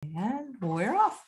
And we're off.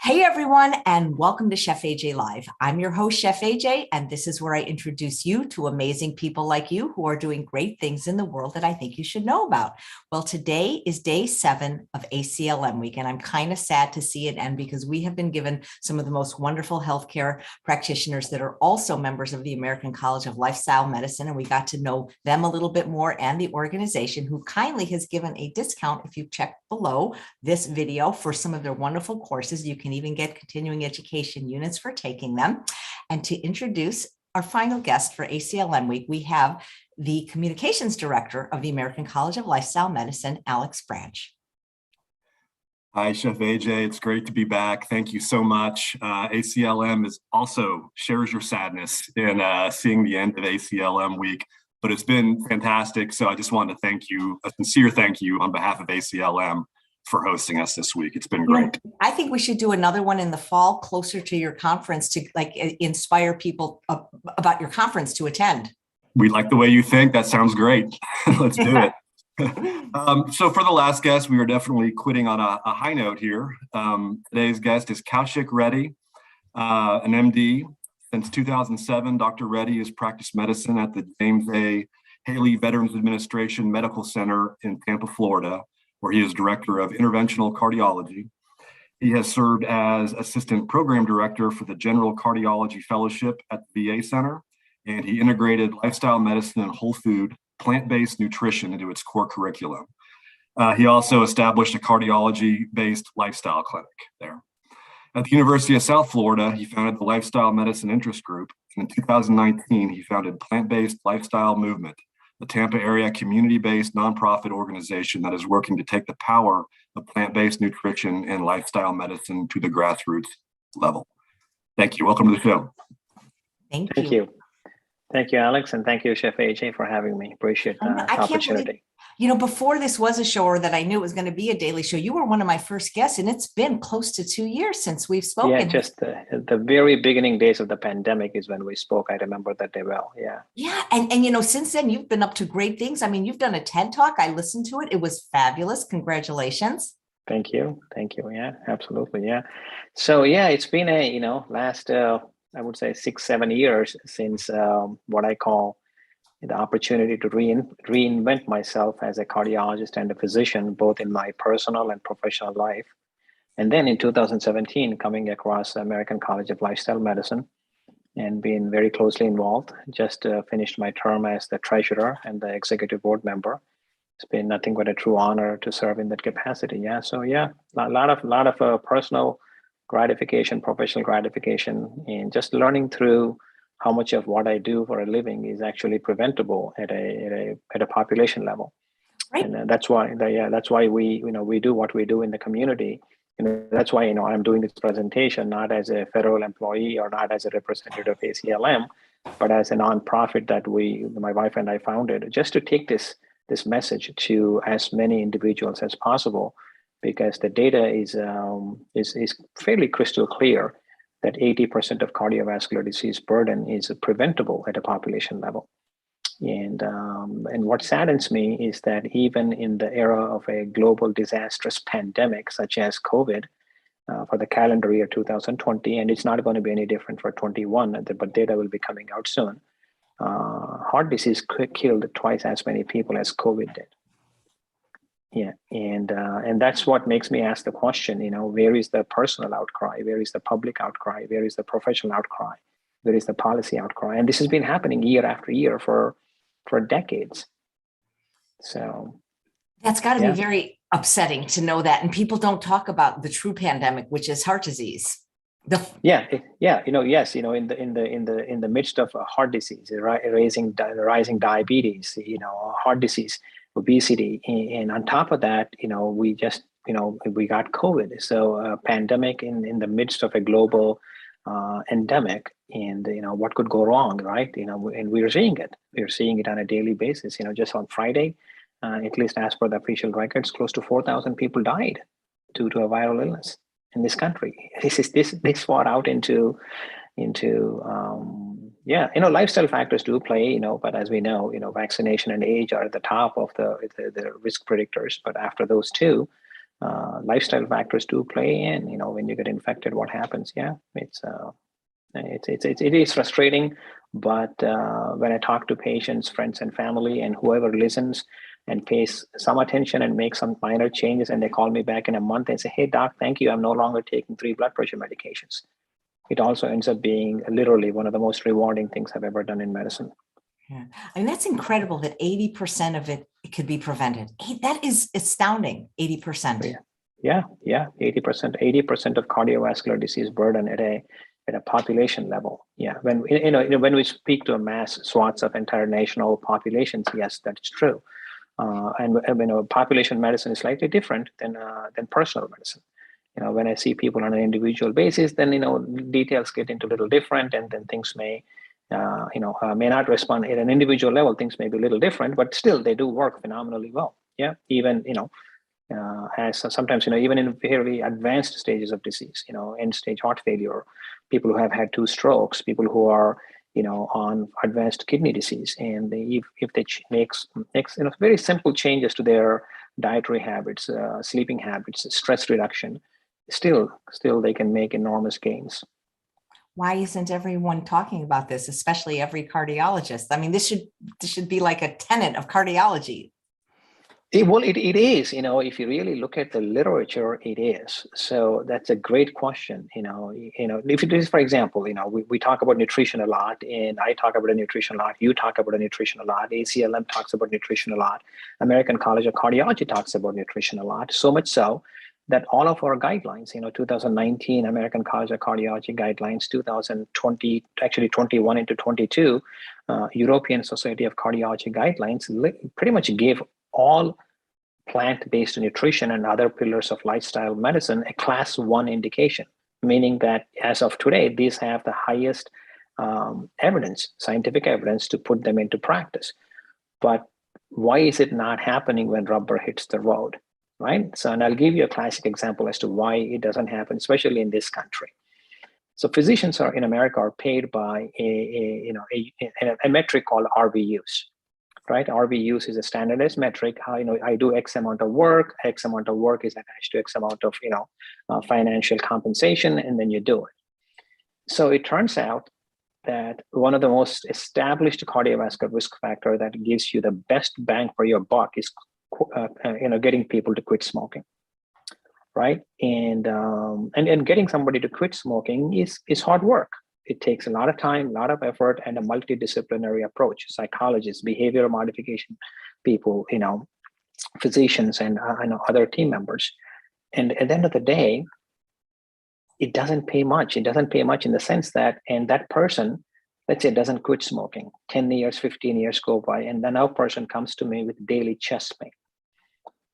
Hey everyone, and welcome to Chef AJ Live. I'm your host, Chef AJ, and this is where I introduce you to amazing people like you who are doing great things in the world that I think you should know about. Well, today is day 7 of ACLM week, and I'm kind of sad to see it end because we have been given some of the most wonderful healthcare practitioners that are also members of the American College of Lifestyle Medicine, and we got to know them a little bit more and the organization who kindly has given a discount if you check below this video for some of their wonderful courses. You can even get continuing education units for taking them. And to introduce our final guest for ACLM week, we have the Communications Director of the American College of Lifestyle Medicine, Alex Branch. Hi, Chef AJ. It's great to be back. Thank you so much. ACLM also shares your sadness in seeing the end of ACLM week, but it's been fantastic. So I just wanted to thank you, a sincere thank you on behalf of ACLM for hosting us this week. It's been great. I think we should do another one in the fall closer to your conference to inspire people about your conference to attend. We like the way you think. That sounds great. Let's do it. So for the last guest, we are definitely quitting on a high note here. Today's guest is Koushik Reddy, an MD. Since 2007, Dr. Reddy has practiced medicine at the James A. Haley Veterans Administration Medical Center in Tampa, Florida, where he is Director of Interventional Cardiology. He has served as Assistant Program Director for the General Cardiology Fellowship at the VA Center, and he integrated lifestyle medicine and whole food, plant-based nutrition into its core curriculum. He also established a cardiology-based lifestyle clinic there. At the University of South Florida, he founded the Lifestyle Medicine Interest Group, and in 2019, he founded Plant-Based Lifestyle Movement, the Tampa area community-based nonprofit organization that is working to take the power of plant-based nutrition and lifestyle medicine to the grassroots level. Thank you. Welcome to the show. Thank you. Thank you, Alex, and thank you, Chef AJ, for having me. Appreciate the opportunity. Before this was a show or that I knew it was going to be a daily show, you were one of my first guests, and it's been close to 2 years since we've spoken. Yeah, just the very beginning days of the pandemic is when we spoke. I remember that day well. Yeah. Yeah. And since then, you've been up to great things. I mean, you've done a TED Talk. I listened to it. It was fabulous. Congratulations. Thank you. Thank you. Yeah, absolutely. Yeah. So, yeah, it's been last, I would say 6-7 years since what I call the opportunity to reinvent myself as a cardiologist and a physician, both in my personal and professional life. And then in 2017, coming across the American College of Lifestyle Medicine and being very closely involved. Just finished my term as the treasurer and the executive board member. It's been nothing but a true honor to serve in that capacity. Yeah. So yeah, a lot of personal gratification, professional gratification, and just learning through how much of what I do for a living is actually preventable at a population level. Right. And that's why we do what we do in the community. That's why I'm doing this presentation not as a federal employee or not as a representative of ACLM, but as a nonprofit that my wife and I founded, just to take this message to as many individuals as possible, because the data is fairly crystal clear that 80% of cardiovascular disease burden is preventable at a population level. And what saddens me is that even in the era of a global disastrous pandemic, such as COVID, for the calendar year 2020, and it's not going to be any different for 21, but data will be coming out soon, heart disease killed twice as many people as COVID did. Yeah, and that's what makes me ask the question, where is the personal outcry? Where is the public outcry? Where is the professional outcry? Where is the policy outcry? And this has been happening year after year for decades. So that's got to be very upsetting to know that. And people don't talk about the true pandemic, which is heart disease. Yes, in the midst of heart disease, rising diabetes, heart disease, obesity, and on top of that, we got COVID. So a pandemic in the midst of a global endemic, and what could go wrong, right? And we're seeing it. We're seeing it on a daily basis. Just on Friday, at least as per the official records, close to 4,000 people died due to a viral illness in this country. This far out into lifestyle factors do play, but as we know, vaccination and age are at the top of the risk predictors. But after those two, lifestyle factors do play in. When you get infected, what happens? Yeah, it is frustrating, but when I talk to patients, friends, and family, and whoever listens and pays some attention and makes some minor changes, and they call me back in a month and say, "Hey, doc, thank you. I'm no longer taking 3 blood pressure medications." It also ends up being literally one of the most rewarding things I've ever done in medicine. Yeah. I mean, that's incredible that 80% of it could be prevented. That is astounding, 80%. Yeah, 80% of cardiovascular disease burden at a population level. Yeah, when when we speak to a mass swaths of entire national populations, yes, that's true. And population medicine is slightly different than personal medicine. When I see people on an individual basis, then details get into a little different, and then things may not respond at an individual level. Things may be a little different, but still they do work phenomenally well. Yeah, even as sometimes even in very advanced stages of disease, end stage heart failure, people who have had 2 strokes, people who are on advanced kidney disease, and if they makes very simple changes to their dietary habits, sleeping habits, stress reduction, still they can make enormous gains. Why isn't everyone talking about this, especially every cardiologist? I mean, this should be like a tenet of cardiology. It is, if you really look at the literature, it is. So that's a great question. If it is, for example, we talk about nutrition a lot, and I talk about nutrition a lot. You talk about nutrition a lot. ACLM talks about nutrition a lot. American College of Cardiology talks about nutrition a lot. So much so that all of our guidelines, 2019 American College of Cardiology guidelines, 2020, actually 21 into 22, European Society of Cardiology guidelines pretty much gave all plant-based nutrition and other pillars of lifestyle medicine a class 1 indication, meaning that as of today, these have the highest scientific evidence to put them into practice. But why is it not happening when rubber hits the road, right? So, and I'll give you a classic example as to why it doesn't happen, especially in this country. So physicians in America are paid by a metric called RVUs. Right, RVUs is a standardized metric. How I do X amount of work. X amount of work is attached to X amount of financial compensation, and then you do it. So it turns out that one of the most established cardiovascular risk factor that gives you the best bang for your buck is getting people to quit smoking. Right, and getting somebody to quit smoking is hard work. It takes a lot of time, a lot of effort, and a multidisciplinary approach. Psychologists, behavioral modification people, physicians, and other team members. And at the end of the day, it doesn't pay much. It doesn't pay much in the sense that, and that person, let's say, doesn't quit smoking. 10 years, 15 years go by, and then our person comes to me with daily chest pain.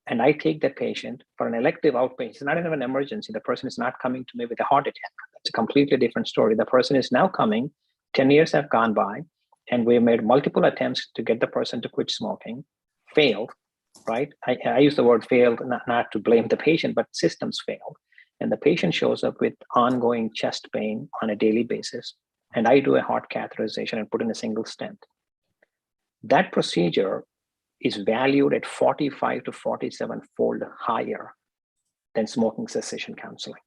And I take that patient for an elective outpatient. It's not even an emergency. The person is not coming to me with a heart attack. It's a completely different story. The person is now coming, 10 years have gone by, and we made multiple attempts to get the person to quit smoking, failed, right? I use the word failed, not to blame the patient, but systems failed. And the patient shows up with ongoing chest pain on a daily basis. And I do a heart catheterization and put in a single stent. That procedure is valued at 45 to 47-fold higher than smoking cessation counseling.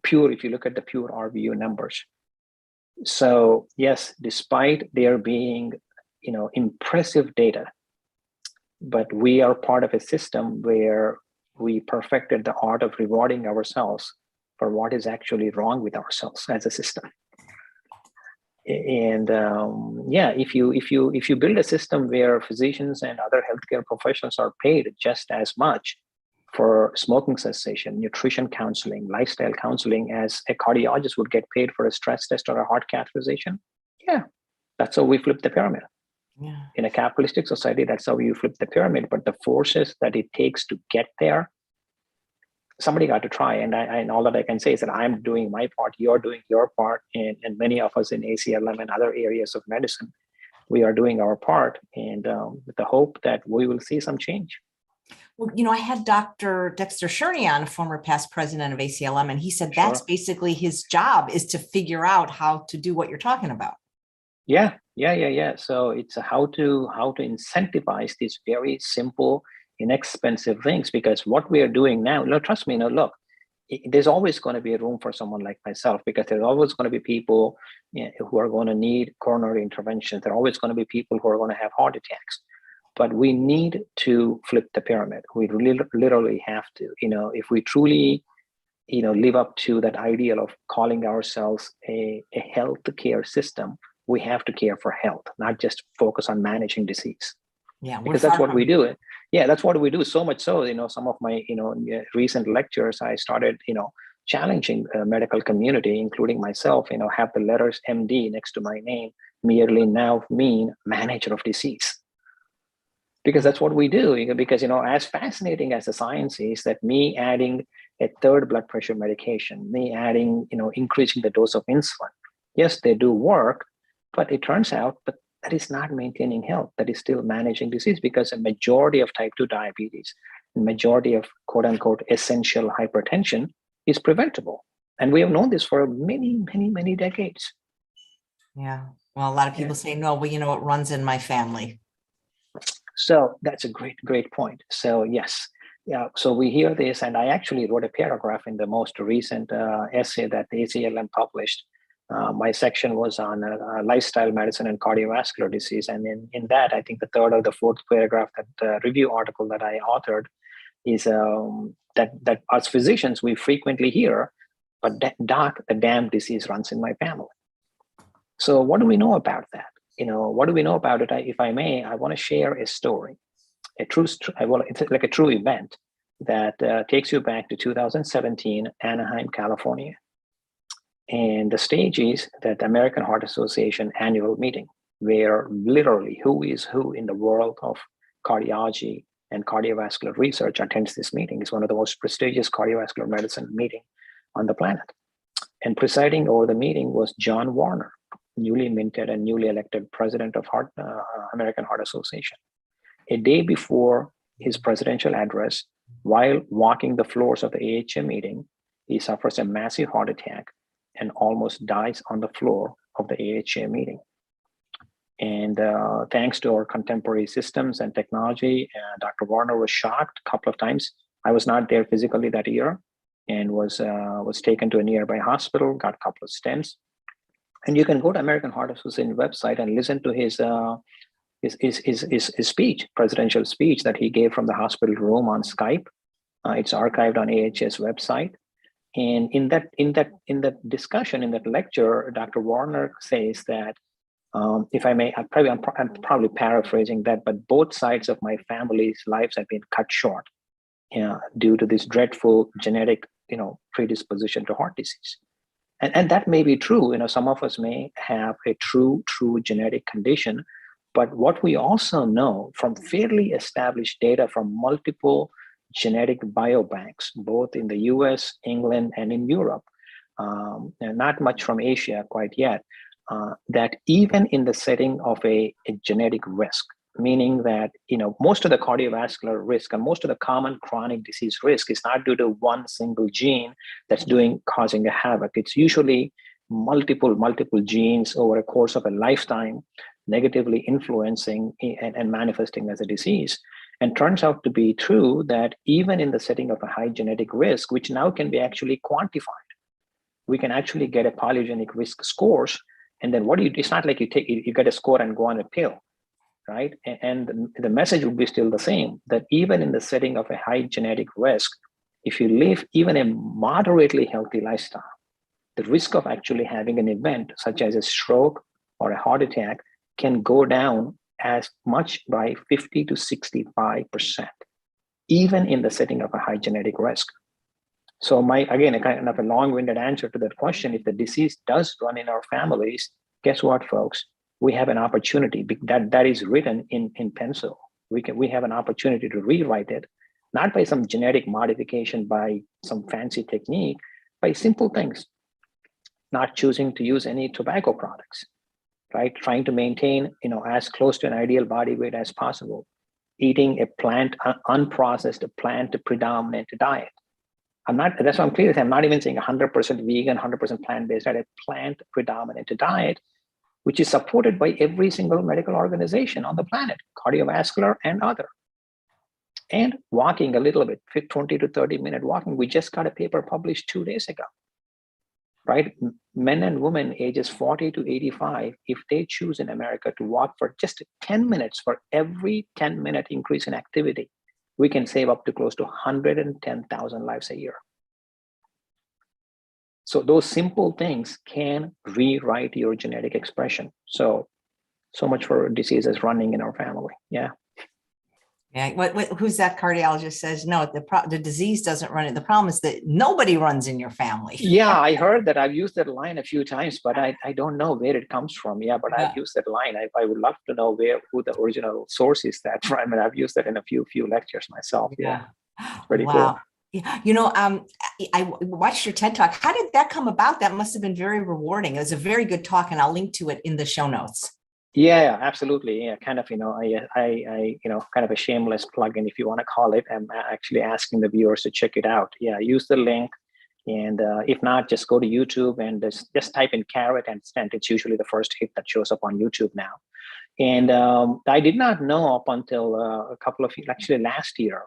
If you look at the pure RVU numbers. So yes, despite there being, impressive data, but we are part of a system where we perfected the art of rewarding ourselves for what is actually wrong with ourselves as a system. And if you build a system where physicians and other healthcare professionals are paid just as much for smoking cessation, nutrition counseling, lifestyle counseling as a cardiologist would get paid for a stress test or a heart catheterization, that's how we flip the pyramid. Yeah. In a capitalistic society, that's how you flip the pyramid. But the forces that it takes to get there, somebody got to try, and all that I can say is that I'm doing my part, you're doing your part, and many of us in ACLM and other areas of medicine, we are doing our part, and with the hope that we will see some change. Well, I had Dr. Dexter Sherney on, a former past president of ACLM, and he said that's basically his job, is to figure out how to do what you're talking about. Yeah. So it's how to incentivize these very simple inexpensive things, because what we are doing now, trust me, look, there's always going to be a room for someone like myself, because there's always going to be people who are going to need coronary interventions. There are always going to be people who are going to have heart attacks. But we need to flip the pyramid. We really, literally have to. If we truly, live up to that ideal of calling ourselves a health care system, we have to care for health, not just focus on managing disease. Yeah, because that's what we do. Yeah, that's what we do. So much so, some of my, recent lectures, I started, challenging the medical community, including myself, have the letters MD next to my name merely now mean manager of disease. Because that's what we do. Because, as fascinating as the science is, that me adding a third blood pressure medication, me adding, increasing the dose of insulin, yes, they do work, but it turns out, but that is not maintaining health. That is still managing disease, because a majority of type 2 diabetes, the majority of quote unquote essential hypertension is preventable. And we have known this for many, many, many decades. Yeah. Well, a lot of people say, no, well, it runs in my family. So that's a great point. So yes. Yeah, so we hear this, and I actually wrote a paragraph in the most recent essay that the ACLM published. My section was on lifestyle medicine and cardiovascular disease. And in that, I think the third or the fourth paragraph, that review article that I authored, is that as physicians, we frequently hear, but doc, the damn disease runs in my family. So what do we know about that? What do we know about it? If I may, I want to share a story. It's like a true event that takes you back to 2017, Anaheim, California. And the stage is that the American Heart Association annual meeting, where literally who is who in the world of cardiology and cardiovascular research attends this meeting. It's one of the most prestigious cardiovascular medicine meeting on the planet. And presiding over the meeting was John Warner, newly minted and newly elected president of American Heart Association. A day before his presidential address, while walking the floors of the AHA meeting, he suffers a massive heart attack and almost dies on the floor of the AHA meeting. And thanks to our contemporary systems and technology, Dr. Warner was shocked a couple of times. I was not there physically that year, and was taken to a nearby hospital, got a couple of stents. And you can go to American Heart Association website and listen to his speech, presidential speech that he gave from the hospital room on Skype. It's archived on AHS website. And in that discussion, in that lecture, Dr. Warner says that, if I may, I'm probably paraphrasing that, but both sides of my family's lives have been cut short due to this dreadful genetic, predisposition to heart disease. And that may be true. Some of us may have a true genetic condition. But what we also know from fairly established data from multiple genetic biobanks, both in the US, England, and in Europe, and not much from Asia quite yet, that even in the setting of a genetic risk, meaning that most of the cardiovascular risk and most of the common chronic disease risk is not due to one single gene that's causing a havoc. It's usually multiple genes over a course of a lifetime, negatively influencing and manifesting as a disease. And turns out to be true that even in the setting of a high genetic risk, which now can be actually quantified, we can actually get a polygenic risk scores. And then it's not like you get a score and go on a pill, right? And the message would be still the same, that even in the setting of a high genetic risk, if you live even a moderately healthy lifestyle, the risk of actually having an event such as a stroke or a heart attack can go down as much by 50 to 65%, even in the setting of a high genetic risk. So again, a kind of a long-winded answer to that question, if the disease does run in our families, guess what, folks? We have an opportunity that is written in pencil. We have an opportunity to rewrite it, not by some genetic modification, by some fancy technique, by simple things, not choosing to use any tobacco products, right? Trying to maintain, as close to an ideal body weight as possible, eating a unprocessed plant predominant diet. That's why I'm clear. I'm not even saying 100% vegan, 100% plant-based diet, a plant predominant diet, which is supported by every single medical organization on the planet, cardiovascular and other. And walking a little bit, 20 to 30-minute walking. We just got a paper published 2 days ago, right? Men and women ages 40 to 85, if they choose in America to walk for just 10 minutes, for every 10-minute increase in activity, we can save up to close to 110,000 lives a year. So those simple things can rewrite your genetic expression. So much for diseases running in our family. Yeah. Yeah. Who's that cardiologist says, no, the disease doesn't run it. The problem is that nobody runs in your family. Yeah, I heard that. I've used that line a few times, but I don't know where it comes from. Yeah, but I've used that line. I would love to know who the original source is that from. And I've used that in a few lectures myself. Yeah. It's pretty cool. Yeah. You know, I watched your TED Talk. How did that come about? That must have been very rewarding. It was a very good talk, and I'll link to it in the show notes. Yeah, absolutely. Yeah, kind of, I kind of a shameless plug-in, if you want to call it. I'm actually asking the viewers to check it out. Yeah, use the link. And if not, just go to YouTube and just type in carrot and stent. It's usually the first hit that shows up on YouTube now. And I did not know up until actually last year,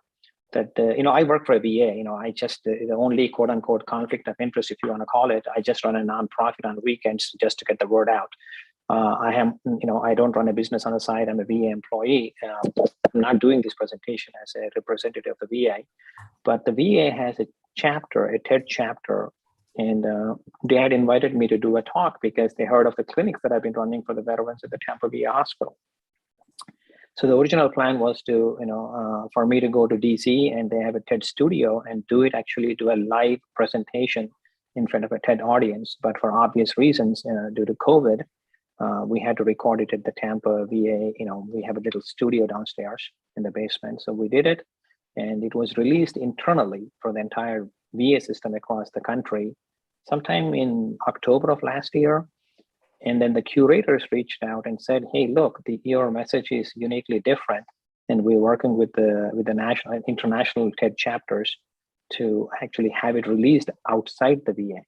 that I work for a VA. I just the only quote unquote conflict of interest, if you want to call it, I just run a nonprofit on weekends just to get the word out. I don't run a business on the side. I'm a VA employee. I'm not doing this presentation as a representative of the VA, but the VA has a TED chapter, and they had invited me to do a talk because they heard of the clinics that I've been running for the veterans at the Tampa VA Hospital. So the original plan was to, for me to go to DC, and they have a TED studio and do a live presentation in front of a TED audience. But for obvious reasons, due to COVID, we had to record it at the Tampa VA. We have a little studio downstairs in the basement. So we did it, and it was released internally for the entire VA system across the country sometime in October of last year. And then the curators reached out and said, hey, look, your message is uniquely different. And we're working with the national and international TED chapters to actually have it released outside the VA.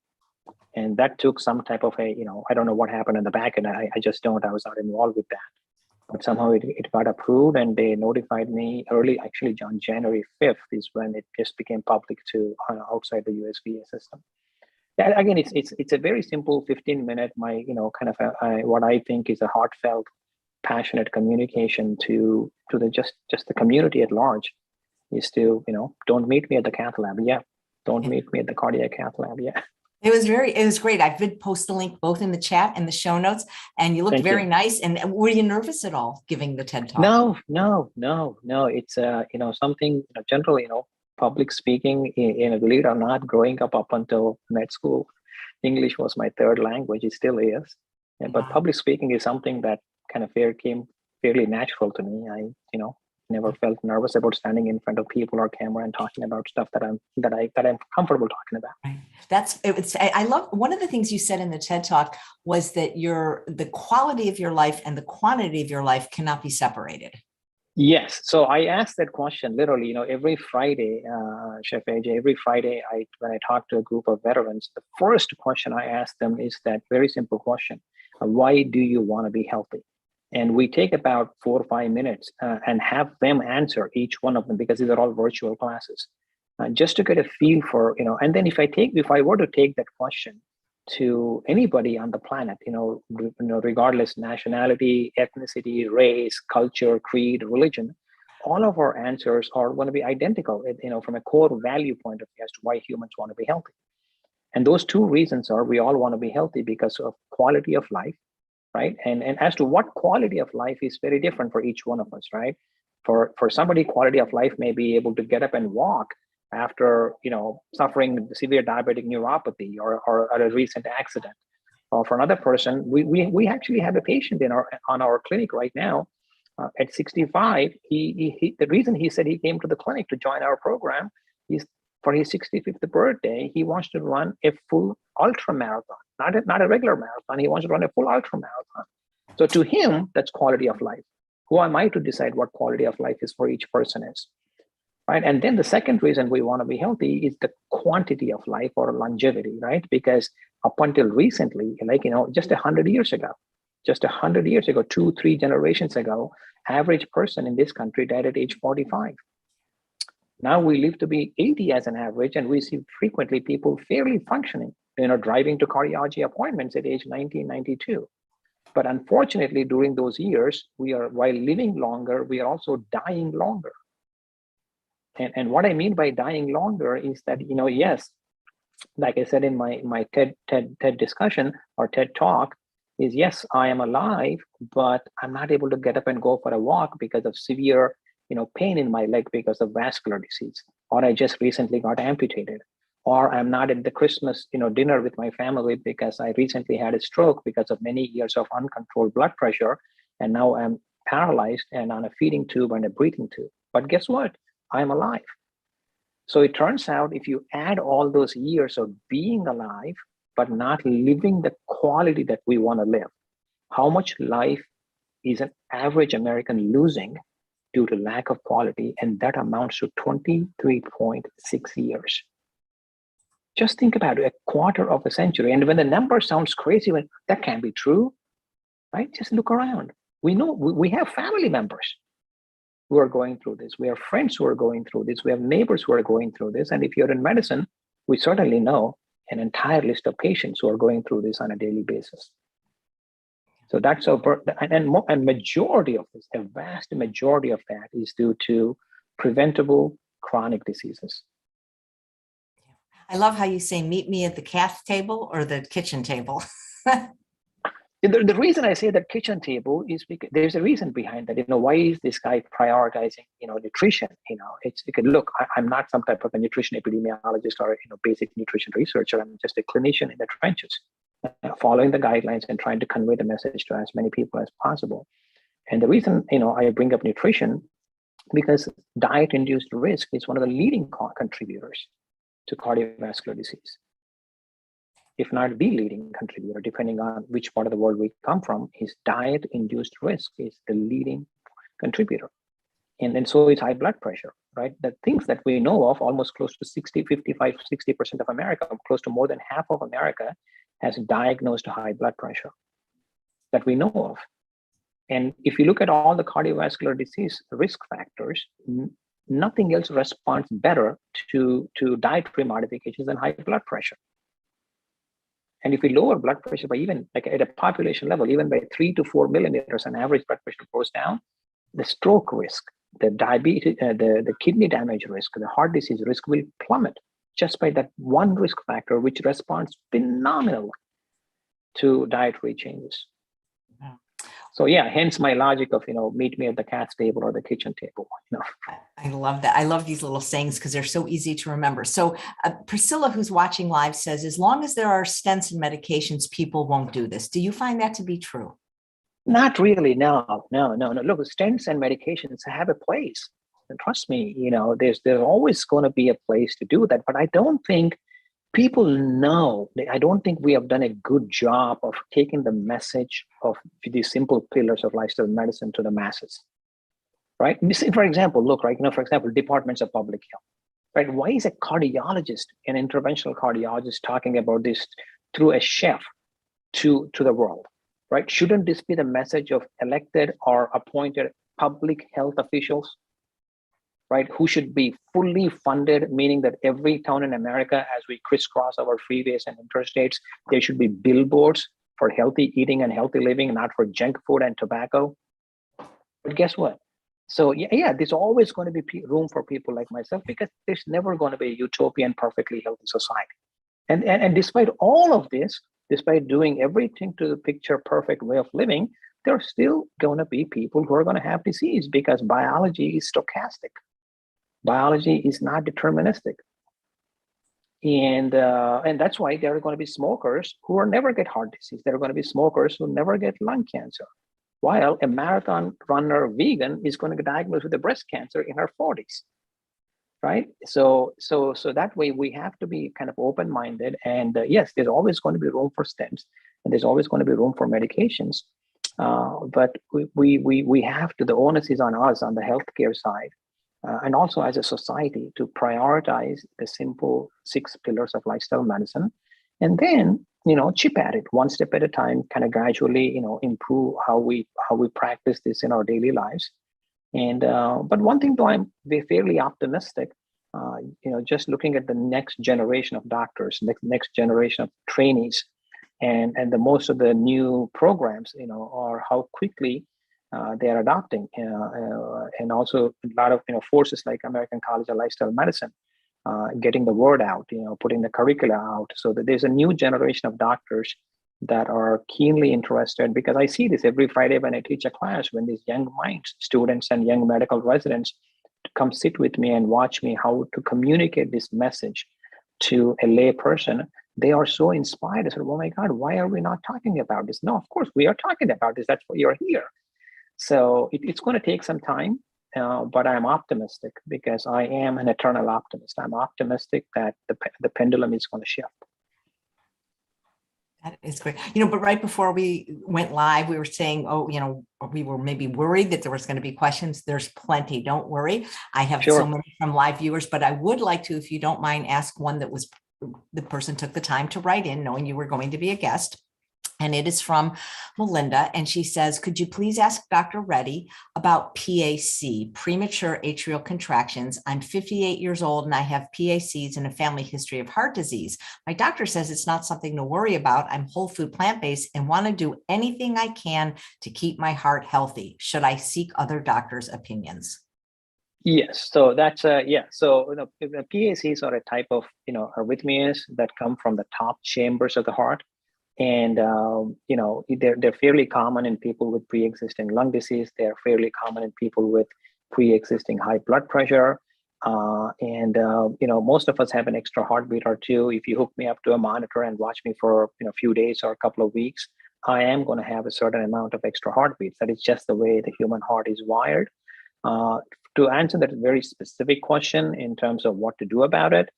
And that took some type of I don't know what happened in the back end. I just don't. I was not involved with that. But somehow it got approved, and they notified me early, actually on January 5th is when it just became public to outside the US VA system. Yeah, again, it's a very simple 15-minute, what I think is a heartfelt, passionate communication to just the community at large, is to, don't meet me at the cath lab. Yeah. Don't meet me at the cardiac cath lab. Yeah. It was great. I did post the link both in the chat and the show notes, and you looked very nice. And were you nervous at all giving the TED Talk? No. It's, something, generally, public speaking, believe it or not, growing up until med school, English was my third language. It still is. But public speaking is something that kind of came fairly natural to me. I, never felt nervous about standing in front of people or camera and talking about stuff that I'm comfortable talking about. Right. I love, one of the things you said in the TED Talk was that the quality of your life and the quantity of your life cannot be separated. Yes. So I asked that question literally, every Friday, Chef AJ, every Friday, when I talk to a group of veterans, the first question I ask them is that very simple question: why do you want to be healthy? And we take about 4 or 5 minutes and have them answer each one of them, because these are all virtual classes, just to get a feel for, and then if I were to take that question to anybody on the planet, regardless nationality, ethnicity, race, culture, creed, religion, all of our answers are going to be identical, from a core value point of view as to why humans want to be healthy. And those two reasons are, we all want to be healthy because of quality of life, right? And as to what quality of life is very different for each one of us, right? For somebody, quality of life may be able to get up and walk after, suffering severe diabetic neuropathy or a recent accident. Or for another person, we actually have a patient on our clinic right now. At 65, he the reason he said he came to the clinic to join our program is for his 65th birthday, he wants to run a full ultra marathon, not a regular marathon. He wants to run a full ultra marathon. So to him, that's quality of life. Who am I to decide what quality of life is for each person is, right? And then the second reason we want to be healthy is the quantity of life, or longevity, right? Because up until recently, just 100 years ago, 2-3 generations ago, average person in this country died at age 45. Now we live to be 80 as an average, and we see frequently people fairly functioning, driving to cardiology appointments at age 90, 92. But unfortunately, during those years, while living longer, we are also dying longer. And what I mean by dying longer is that, yes, like I said in my TED discussion or TED talk, is yes, I am alive, but I'm not able to get up and go for a walk because of severe, pain in my leg because of vascular disease, or I just recently got amputated, or I'm not at the Christmas, dinner with my family because I recently had a stroke because of many years of uncontrolled blood pressure, and now I'm paralyzed and on a feeding tube and a breathing tube. But guess what? I'm alive. So it turns out if you add all those years of being alive, but not living the quality that we want to live, how much life is an average American losing due to lack of quality? And that amounts to 23.6 years. Just think about it, a quarter of a century. And when the number sounds crazy, that can't be true, right? Just look around. We know we have family members who are going through this. We have friends who are going through this. We have neighbors who are going through this. And if you're in medicine, we certainly know an entire list of patients who are going through this on a daily basis. So that's and majority of this, a vast majority of that is due to preventable chronic diseases. I love how you say, meet me at the cath table or the kitchen table. The reason I say that kitchen table is because there's a reason behind that. Why is this guy prioritizing, nutrition? It's because, look, I'm not some type of a nutrition epidemiologist or, basic nutrition researcher. I'm just a clinician in the trenches, following the guidelines and trying to convey the message to as many people as possible. And the reason, I bring up nutrition, because diet-induced risk is one of the leading contributors to cardiovascular disease. If not the leading contributor, depending on which part of the world we come from, is diet-induced risk is the leading contributor. And so is high blood pressure, right? The things that we know of, almost close to 60% of America, close to more than half of America has diagnosed high blood pressure that we know of. And if you look at all the cardiovascular disease risk factors, nothing else responds better to dietary modifications than high blood pressure. And if we lower blood pressure by even like at a population level, even by 3 to 4 millimeters, an average blood pressure goes down, the stroke risk, the diabetes, the kidney damage risk, the heart disease risk will plummet just by that one risk factor, which responds phenomenally to dietary changes. Wow. So yeah, hence my logic of, meet me at the cat's table or the kitchen table. I love that. I love these little sayings because they're so easy to remember. So Priscilla, who's watching live, says, as long as there are stents and medications, people won't do this. Do you find that to be true? Not really. No. Look, stents and medications have a place. And trust me, there's always going to be a place to do that. But I don't think people know. I don't think we have done a good job of taking the message of these simple pillars of lifestyle medicine to the masses. Right? For example, look, right, for example, departments of public health, right? Why is a cardiologist, an interventional cardiologist, talking about this through a chef to the world, right? Shouldn't this be the message of elected or appointed public health officials, right? Who should be fully funded, meaning that every town in America, as we crisscross our freeways and interstates, there should be billboards for healthy eating and healthy living, not for junk food and tobacco. But guess what? So yeah, there's always going to be room for people like myself, because there's never going to be a utopian, perfectly healthy society. And despite all of this, despite doing everything to the picture perfect way of living, there's still going to be people who are going to have disease, because biology is stochastic. Biology is not deterministic. And that's why there are going to be smokers who will never get heart disease. There are going to be smokers who never get lung cancer, while a marathon runner vegan is going to get diagnosed with a breast cancer in her 40s, right? So that way we have to be kind of open-minded. And yes, there's always going to be room for stents, and there's always going to be room for medications. But we have to, the onus is on us on the healthcare side, and also as a society, to prioritize the simple 6 pillars of lifestyle medicine, and then chip at it one step at a time, kind of gradually improve how we practice this in our daily lives. And but one thing though, I'm fairly optimistic just looking at the next generation of doctors, next generation of trainees, and the most of the new programs, are how quickly they are adopting, and also a lot of forces like American College of Lifestyle Medicine, getting the word out, putting the curricula out, so that there's a new generation of doctors that are keenly interested. Because I see this every Friday when I teach a class, when these young minds, students and young medical residents, come sit with me and watch me how to communicate this message to a lay person. They are so inspired. I said, oh my God, why are we not talking about this? No, of course we are talking about this. That's why you're here. So it's going to take some time, but I'm optimistic, because I am an eternal optimist. I'm optimistic that the pendulum is going to shift. That is great. But right before we went live, we were saying, we were maybe worried that there was going to be questions. There's plenty. Don't worry. I have so many from live viewers, but I would like to, if you don't mind, ask one that was the person took the time to write in, knowing you were going to be a guest. And it is from Melinda. And she says, could you please ask Dr. Reddy about PAC, premature atrial contractions? I'm 58 years old and I have PACs and a family history of heart disease. My doctor says it's not something to worry about. I'm whole food plant-based and want to do anything I can to keep my heart healthy. Should I seek other doctors' opinions? Yes, so that's So the PACs are a type of arrhythmias that come from the top chambers of the heart. And, they're fairly common in people with pre-existing lung disease. They're fairly common in people with pre-existing high blood pressure. Most of us have an extra heartbeat or two. If you hook me up to a monitor and watch me for a few days or a couple of weeks, I am going to have a certain amount of extra heartbeats. That is just the way the human heart is wired. To answer that very specific question in terms of what to do about it,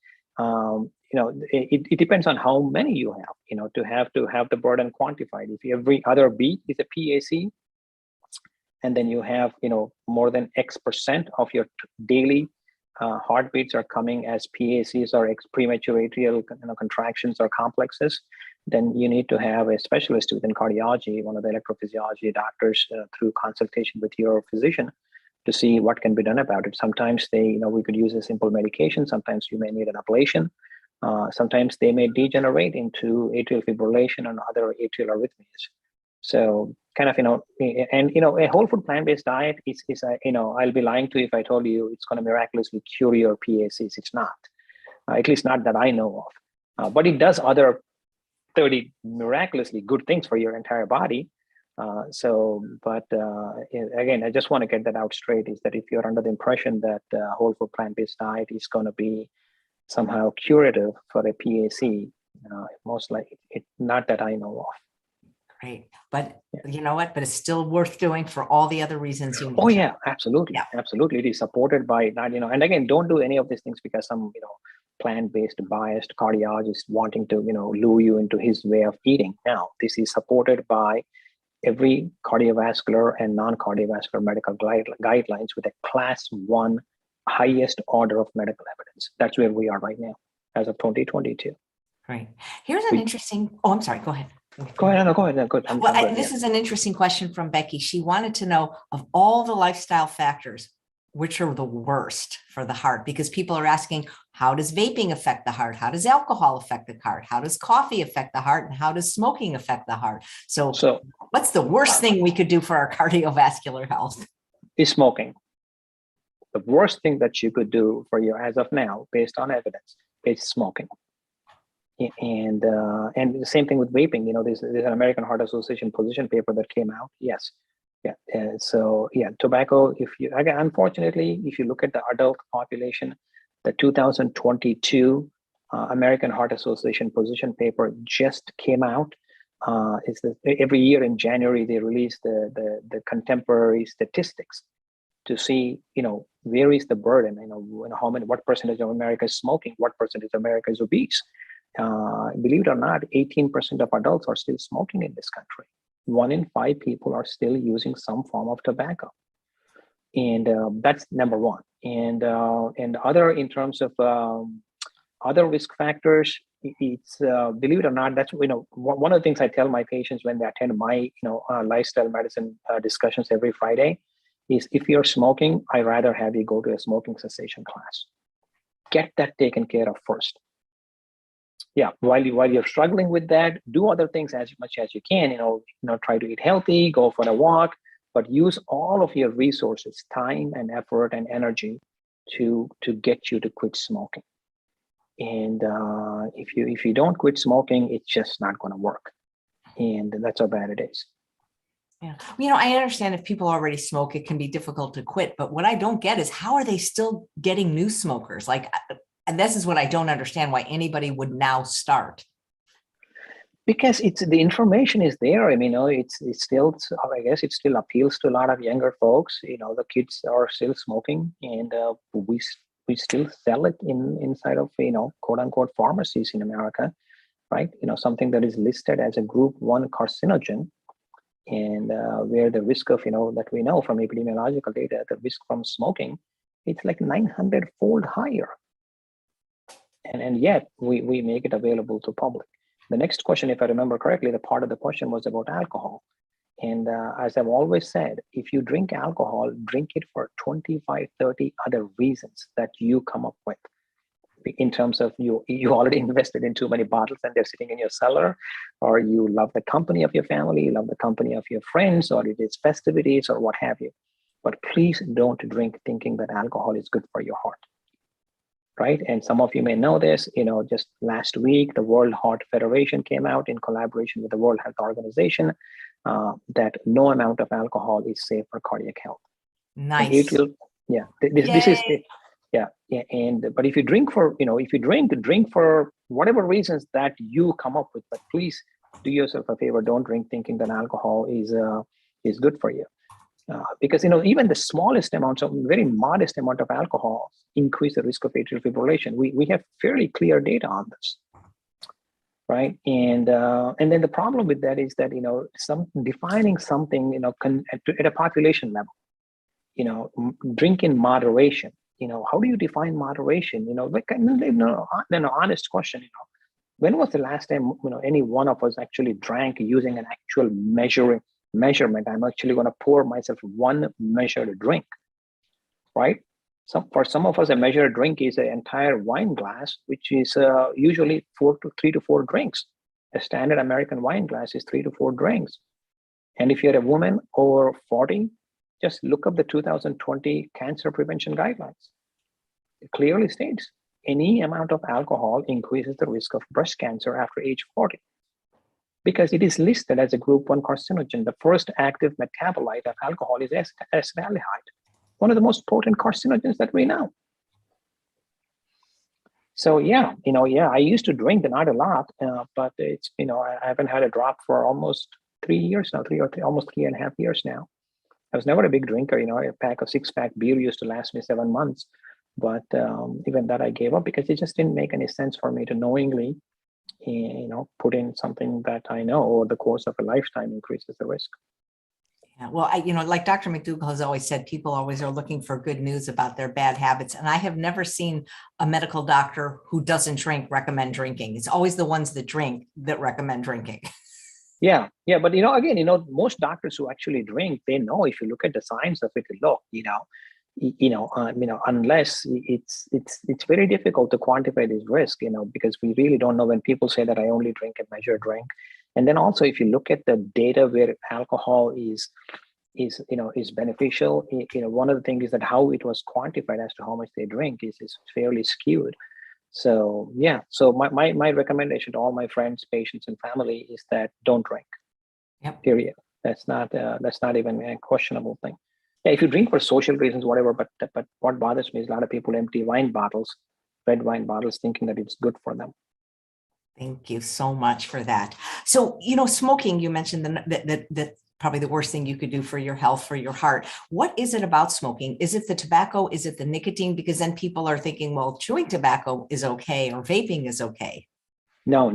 it depends on how many you have, to have the burden quantified. If every other beat is a PAC, and then you have, more than X% of your daily heartbeats are coming as PACs or premature atrial contractions or complexes, then you need to have a specialist within cardiology, one of the electrophysiology doctors, through consultation with your physician, to see what can be done about it. Sometimes we could use a simple medication. Sometimes you may need an ablation. Sometimes they may degenerate into atrial fibrillation and other atrial arrhythmias. So kind of, a whole food plant-based diet is I'll be lying to you if I told you it's going to miraculously cure your PACs. It's not, at least not that I know of. But it does other 30 miraculously good things for your entire body. Again, I just want to get that out straight, is that if you're under the impression that whole food plant-based diet is going to be somehow curative for a PAC, most likely not that I know of. Great. But you know what? But it's still worth doing for all the other reasons you mentioned. Oh yeah, absolutely. Yeah. Absolutely. It is supported by that, and again, don't do any of these things because some, plant-based biased cardiologist wanting to, lure you into his way of eating. Now, this is supported by every cardiovascular and non-cardiovascular medical guidelines with a class 1 highest order of medical evidence. That's where we are right now, as of 2022. Right. Here's an interesting, I'm sorry, go ahead. Go ahead. No, go ahead. Good. This is an interesting question from Becky. She wanted to know, of all the lifestyle factors, which are the worst for the heart? Because people are asking, how does vaping affect the heart? How does alcohol affect the heart? How does coffee affect the heart? And how does smoking affect the heart? So what's the worst thing we could do for our cardiovascular health? Is smoking. The worst thing that you could do for you as of now, based on evidence, is smoking. And the same thing with vaping. There's an American Heart Association position paper that came out. Yes. Yeah. Tobacco, unfortunately, if you look at the adult population, the 2022 American Heart Association position paper just came out. Every year in January, they release the contemporary statistics to see, where is the burden, what percentage of America is smoking, what percentage of America is obese. Believe it or not, 18% of adults are still smoking in this country. 1 in 5 people are still using some form of tobacco. And that's number one. And other, in terms of other risk factors, it's believe it or not, that's one of the things I tell my patients when they attend my lifestyle medicine discussions every Friday is, if you're smoking, I'd rather have you go to a smoking cessation class. get that taken care of first. Yeah, while you're struggling with that, do other things as much as you can. Try to eat healthy, go for a walk, but use all of your resources, time and effort and energy to get you to quit smoking. And if you don't quit smoking, it's just not going to work. And that's how bad it is. Yeah. I understand if people already smoke, it can be difficult to quit. But what I don't get is how are they still getting new smokers? And this is what I don't understand, why anybody would now start. Because the information is there. I mean, it's still, I guess it still appeals to a lot of younger folks. The kids are still smoking, and we still sell it inside of, quote unquote pharmacies in America, right? Something that is listed as a group 1 carcinogen, and where the risk of, that we know from epidemiological data, the risk from smoking, it's like 900-fold higher. And yet we make it available to public. The next question, if I remember correctly, the part of the question was about alcohol. And as I've always said, if you drink alcohol, drink it for 25, 30 other reasons that you come up with. In terms of you already invested in too many bottles and they're sitting in your cellar, or you love the company of your family, you love the company of your friends, or it is festivities or what have you. But please don't drink thinking that alcohol is good for your heart. Right? And some of you may know this, just last week, the World Heart Federation came out in collaboration with the World Health Organization that no amount of alcohol is safe for cardiac health. Nice. And it will, this is, but if you drink for, if you drink for whatever reasons that you come up with, but please do yourself a favor, don't drink thinking that alcohol is good for you. Because even the smallest amounts of very modest amount of alcohol increase the risk of atrial fibrillation. We have fairly clear data on this, right? And then the problem with that is that defining something at a population level, drink in moderation. How do you define moderation? An honest question. When was the last time any one of us actually drank using an actual measurement? I'm actually going to pour myself one measured drink, right? For some of us, a measured drink is an entire wine glass, which is usually 3 to 4 drinks. A standard American wine glass is 3 to 4 drinks. And if you're a woman over 40, just look up the 2020 cancer prevention guidelines. It clearly states any amount of alcohol increases the risk of breast cancer after age 40. Because it is listed as a group 1 carcinogen. The first active metabolite of alcohol is S-aldehyde, one of the most potent carcinogens that we know. So I used to drink, not a lot, but it's, I haven't had a drop for almost 3 years now, almost 3.5 years now. I was never a big drinker, a pack of 6-pack beer used to last me 7 months. But even that I gave up because it just didn't make any sense for me to knowingly put in something that I know over the course of a lifetime increases the risk. Yeah, well, like Dr. McDougall has always said, people always are looking for good news about their bad habits. And I have never seen a medical doctor who doesn't drink recommend drinking. It's always the ones that drink that recommend drinking. Yeah. But, again, most doctors who actually drink, they know if you look at the science of it, unless it's very difficult to quantify this risk, because we really don't know when people say that I only drink a measured drink. And then also, if you look at the data where alcohol is beneficial, one of the things is that how it was quantified as to how much they drink is fairly skewed. So my recommendation to all my friends, patients, and family is that don't drink. Yep. Period. That's not even a questionable thing. Yeah, if you drink for social reasons, whatever, but what bothers me is a lot of people empty red wine bottles, thinking that it's good for them. Thank you so much for that. So, smoking, you mentioned that probably the worst thing you could do for your health, for your heart. What is it about smoking? Is it the tobacco? Is it the nicotine? Because then people are thinking, well, chewing tobacco is okay or vaping is okay. No.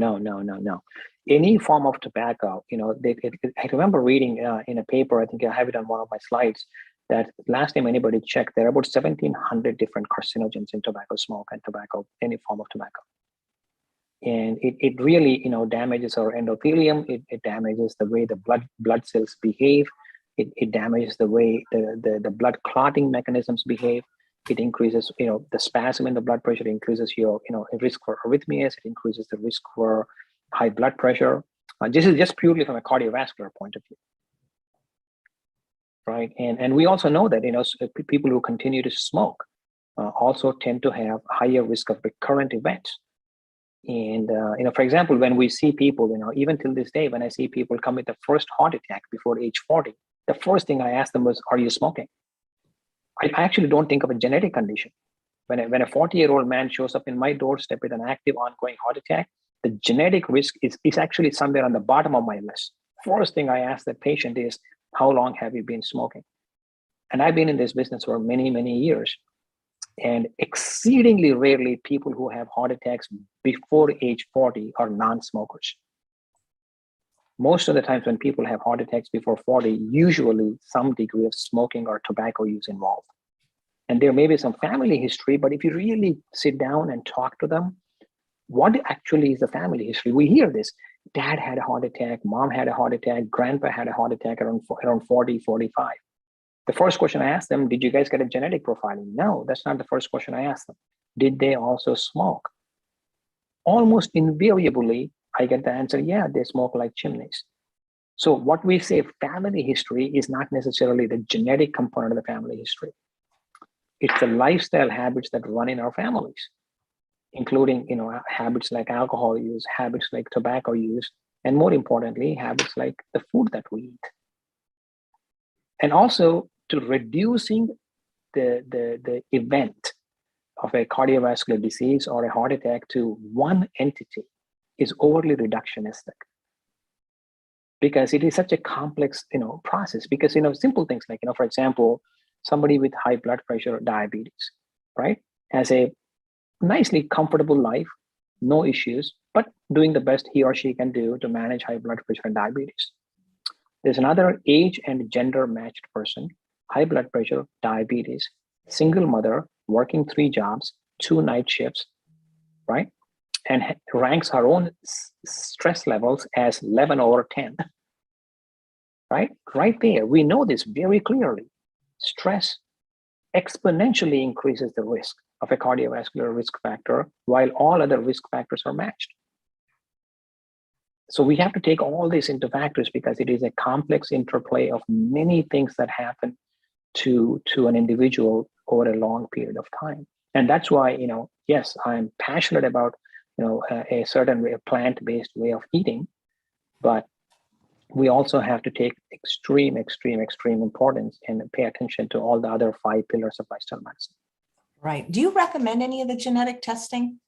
Any form of tobacco, I remember reading in a paper, I think I have it on one of my slides, that last time anybody checked, there are about 1,700 different carcinogens in tobacco smoke and any form of tobacco. And it really, damages our endothelium. It damages the way the blood cells behave. It damages the way the blood clotting mechanisms behave. It increases, the spasm in the blood pressure increases your, risk for arrhythmias. It increases the risk for high blood pressure. This is just purely from a cardiovascular point of view, right? And we also know that, people who continue to smoke also tend to have higher risk of recurrent events. And, for example, when we see people, even till this day, when I see people come with the first heart attack before age 40, the first thing I ask them was, are you smoking? I actually don't think of a genetic condition. When a 40-year-old man shows up in my doorstep with an active ongoing heart attack, the genetic risk is actually somewhere on the bottom of my list. First thing I ask the patient is, how long have you been smoking? And I've been in this business for many, many years. And exceedingly rarely people who have heart attacks before age 40 are non-smokers. Most of the times when people have heart attacks before 40, usually some degree of smoking or tobacco use involved. And there may be some family history, but if you really sit down and talk to them, what actually is the family history? We hear this. Dad had a heart attack, mom had a heart attack, grandpa had a heart attack around 40, 45. The first question I asked them, did you guys get a genetic profiling? No, that's not the first question I asked them. Did they also smoke? Almost invariably, I get the answer, yeah, they smoke like chimneys. So what we say family history is not necessarily the genetic component of the family history. It's the lifestyle habits that run in our families, including, habits like alcohol use, habits like tobacco use, and more importantly, habits like the food that we eat. And also to reducing the event of a cardiovascular disease or a heart attack to one entity is overly reductionistic, because it is such a complex, process. Because, simple things like, for example, somebody with high blood pressure or diabetes, right, has a nicely comfortable life, no issues, but doing the best he or she can do to manage high blood pressure and diabetes. There's another age and gender matched person, high blood pressure, diabetes, single mother, working 3 jobs, 2 night shifts, right? And ranks her own stress levels as 11 over 10, right? Right there, we know this very clearly. Stress exponentially increases the risk of a cardiovascular risk factor, while all other risk factors are matched. So we have to take all this into factors, because it is a complex interplay of many things that happen to an individual over a long period of time. And that's why, yes, I'm passionate about, a certain way of plant-based way of eating, but we also have to take extreme importance and pay attention to all the other 5 pillars of lifestyle medicine. Right. Do you recommend any of the genetic testing?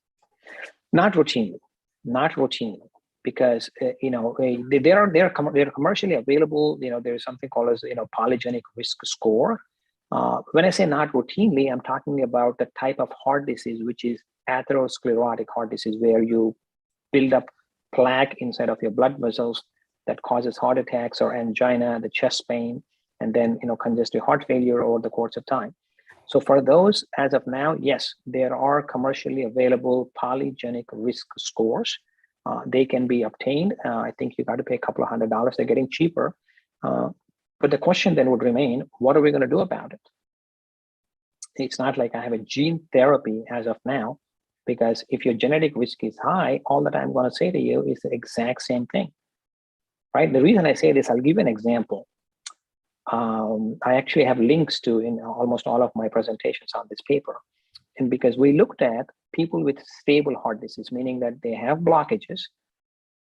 Not routinely, because they're commercially available. There's something called as polygenic risk score. When I say not routinely, I'm talking about the type of heart disease which is atherosclerotic heart disease, where you build up plaque inside of your blood vessels that causes heart attacks or angina, the chest pain, and then congestive heart failure over the course of time. So for those, as of now, yes, there are commercially available polygenic risk scores. They can be obtained. I think you got to pay a couple of $100. They're getting cheaper. But the question then would remain, what are we going to do about it? It's not like I have a gene therapy as of now, because if your genetic risk is high, all that I'm going to say to you is the exact same thing, right? The reason I say this, I'll give you an example. I actually have links to in almost all of my presentations on this paper. And because we looked at people with stable heart disease, meaning that they have blockages,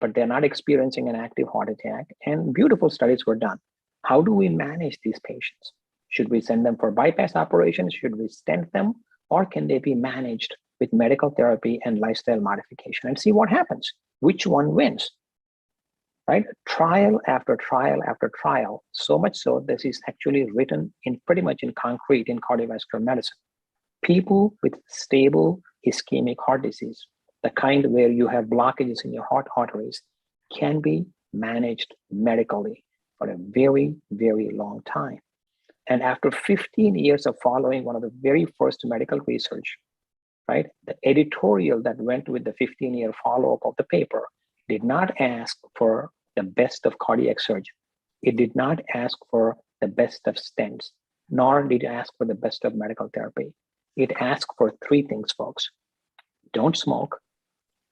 but they're not experiencing an active heart attack, and beautiful studies were done. How do we manage these patients? Should we send them for bypass operations? Should we stent them? Or can they be managed with medical therapy and lifestyle modification, and see what happens? Which one wins? Right? Trial after trial after trial. So much so, this is actually written in pretty much in concrete in cardiovascular medicine. People with stable ischemic heart disease, the kind where you have blockages in your heart arteries, can be managed medically for a very, very long time. And after 15 years of following one of the very first medical research, right, the editorial that went with the 15-year follow-up of the paper did not ask for the best of cardiac surgeon. It did not ask for the best of stents, nor did it ask for the best of medical therapy. it asks for three things, folks. Don't smoke,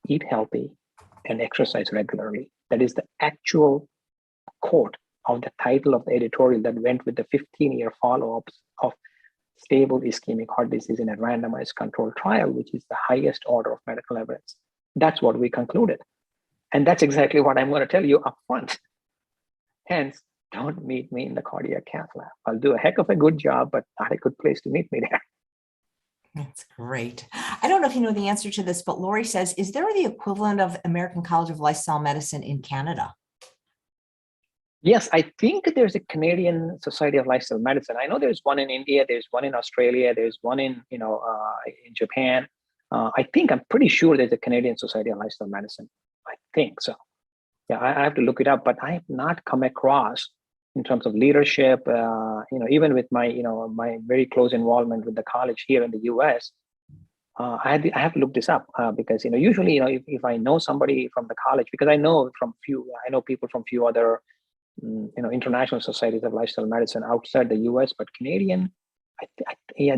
eat healthy, and exercise regularly. That is the actual quote of the title of the editorial that went with the 15-year follow-ups of stable ischemic heart disease in a randomized controlled trial, which is the highest order of medical evidence. That's what we concluded. And that's exactly what I'm going to tell you up front. Hence, don't meet me in the cardiac cath lab. I'll do a heck of a good job, but not a good place to meet me there. That's great. I don't know if you know the answer to this, but Lori says, is there the equivalent of American College of Lifestyle Medicine in Canada? Yes, I think there's a Canadian Society of Lifestyle Medicine. I know there's one in India, there's one in Australia, there's one in Japan. I'm pretty sure there's a Canadian Society of Lifestyle Medicine. I think so. Yeah, I have to look it up, but I have not come across in terms of leadership. Even with my very close involvement with the college here in the U.S. I have to look this up because usually if I know somebody from the college, because I know people from few other international societies of lifestyle medicine outside the U.S., but Canadian,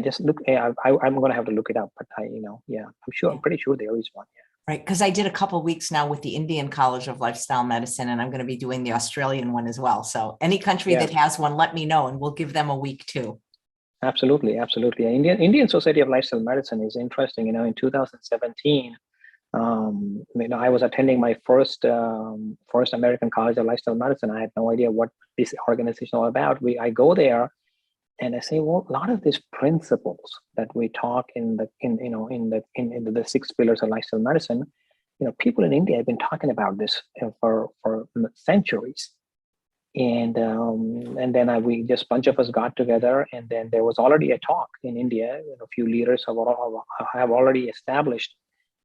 just look. I'm going to have to look it up, but I'm pretty sure there is one. Yeah. Right, because I did a couple of weeks now with the Indian College of Lifestyle Medicine, and I'm going to be doing the Australian one as well. So any country that has one, let me know, and we'll give them a week too. Absolutely. Indian Society of Lifestyle Medicine is interesting. In 2017, I was attending my first American College of Lifestyle Medicine. I had no idea what this organization is all about. I go there, and I say, well, a lot of these principles that we talk in the 6 pillars of lifestyle medicine, people in India have been talking about this for centuries. And then we just bunch of us got together, and then there was already a talk in India. A few leaders have already established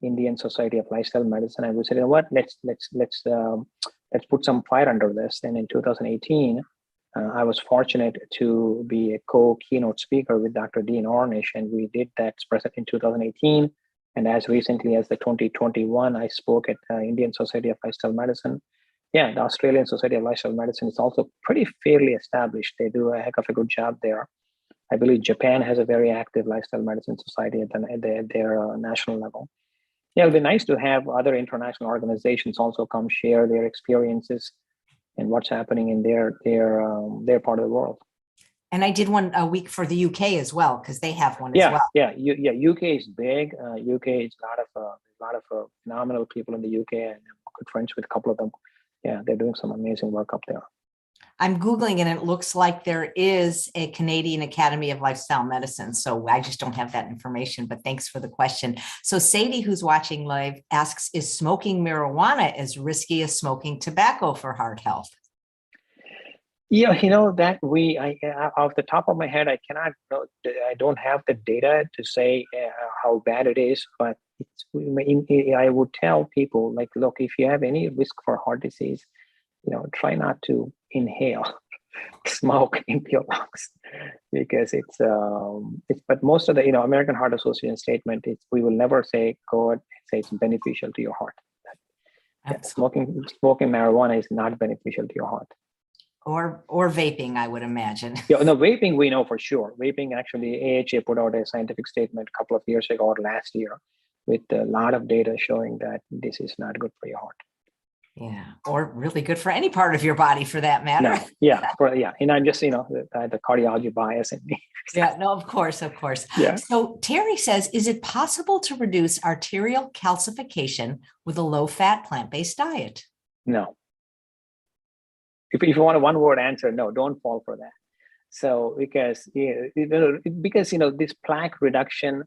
Indian Society of Lifestyle Medicine, and we said, let's put some fire under this. And in 2018. I was fortunate to be a keynote speaker with Dr. Dean Ornish, and we did that present in 2018. And as recently as the 2021, I spoke at Indian Society of Lifestyle Medicine. Yeah, the Australian Society of Lifestyle Medicine is also pretty fairly established. They do a heck of a good job there. I believe Japan has a very active lifestyle medicine society at their national level. Yeah, it'll be nice to have other international organizations also come share their experiences and what's happening in their part of the world. And I did one a week for the UK as well, because they have one as well. UK is big. UK is a lot of phenomenal people in the UK, and I'm good friends with a couple of them. Yeah, they're doing some amazing work up there. I'm Googling, and it looks like there is a Canadian Academy of Lifestyle Medicine. So I just don't have that information, but thanks for the question. So Sadie, who's watching live, asks, is smoking marijuana as risky as smoking tobacco for heart health? Yeah, that off the top of my head, I don't have the data to say how bad it is, but I would tell people, look, if you have any risk for heart disease, try not to inhale smoke into your lungs, because but most of the American Heart Association statement is, we will never say it's beneficial to your heart. Smoking marijuana is not beneficial to your heart. Or vaping, I would imagine. Vaping we know for sure. Vaping, actually, AHA put out a scientific statement a couple of years ago or last year with a lot of data showing that this is not good for your heart. Yeah, or really good for any part of your body for that matter. And I'm just, the cardiology bias in me. Of course. Yeah. So Terry says, is it possible to reduce arterial calcification with a low-fat plant-based diet? No. If you want a one-word answer, no, don't fall for that. So because this plaque reduction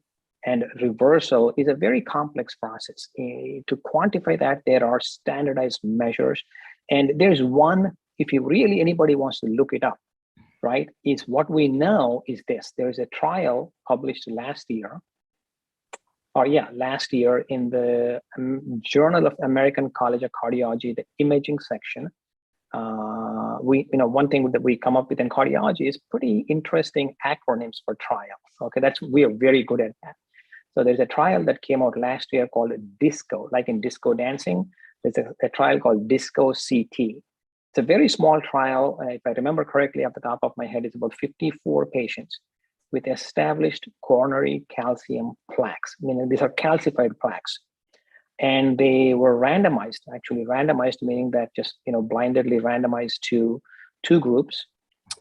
and reversal is a very complex process. To quantify that, there are standardized measures. And there's one, if anybody wants to look it up, right, is what we know is this. There's a trial published last year in the Journal of American College of Cardiology, the imaging section. One thing that we come up with in cardiology is pretty interesting acronyms for trials. Okay, we are very good at that. So there's a trial that came out last year called DISCO, like in disco dancing. There's a trial called DISCO CT. It's a very small trial. If I remember correctly off the top of my head, it's about 54 patients with established coronary calcium plaques, meaning these are calcified plaques. And they were randomized, actually randomized, meaning that just blindedly randomized to two groups.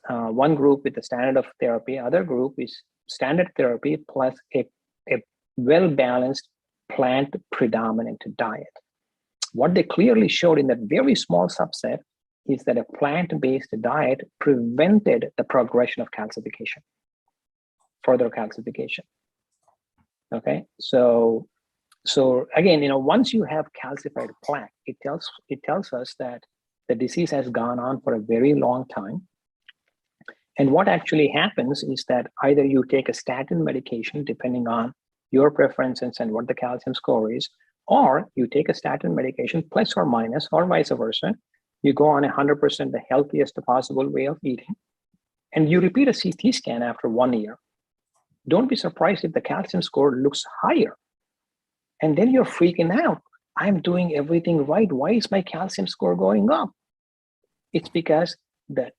One group with the standard of therapy, other group is standard therapy plus a well-balanced plant predominant diet. What they clearly showed in that very small subset is that a plant-based diet prevented the progression of calcification, further calcification. Okay, so again, once you have calcified plaque, it tells us that the disease has gone on for a very long time. And what actually happens is that either you take a statin medication, depending on your preferences and what the calcium score is, or you take a statin medication plus or minus, or vice versa. You go on 100% the healthiest possible way of eating, and you repeat a CT scan after 1 year. Don't be surprised if the calcium score looks higher. And then you're freaking out. I'm doing everything right. Why is my calcium score going up? It's because the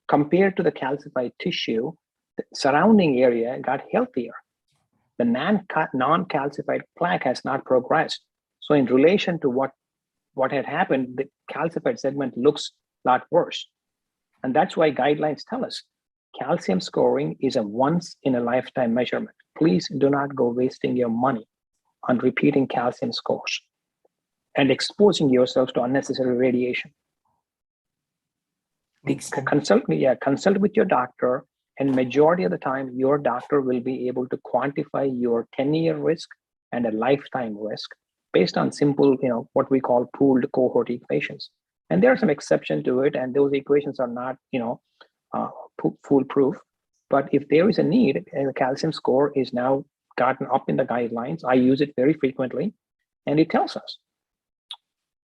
compared to the calcified tissue, the surrounding area got healthier. The non-calcified plaque has not progressed. So in relation to what had happened, the calcified segment looks a lot worse. And that's why guidelines tell us calcium scoring is a once in a lifetime measurement. Please do not go wasting your money on repeating calcium scores and exposing yourself to unnecessary radiation. Consult with your doctor, and majority of the time, your doctor will be able to quantify your 10-year risk and a lifetime risk based on simple, what we call pooled cohort equations. And there are some exceptions to it, and those equations are not, foolproof. But if there is a need, and the calcium score is now gotten up in the guidelines, I use it very frequently, and it tells us,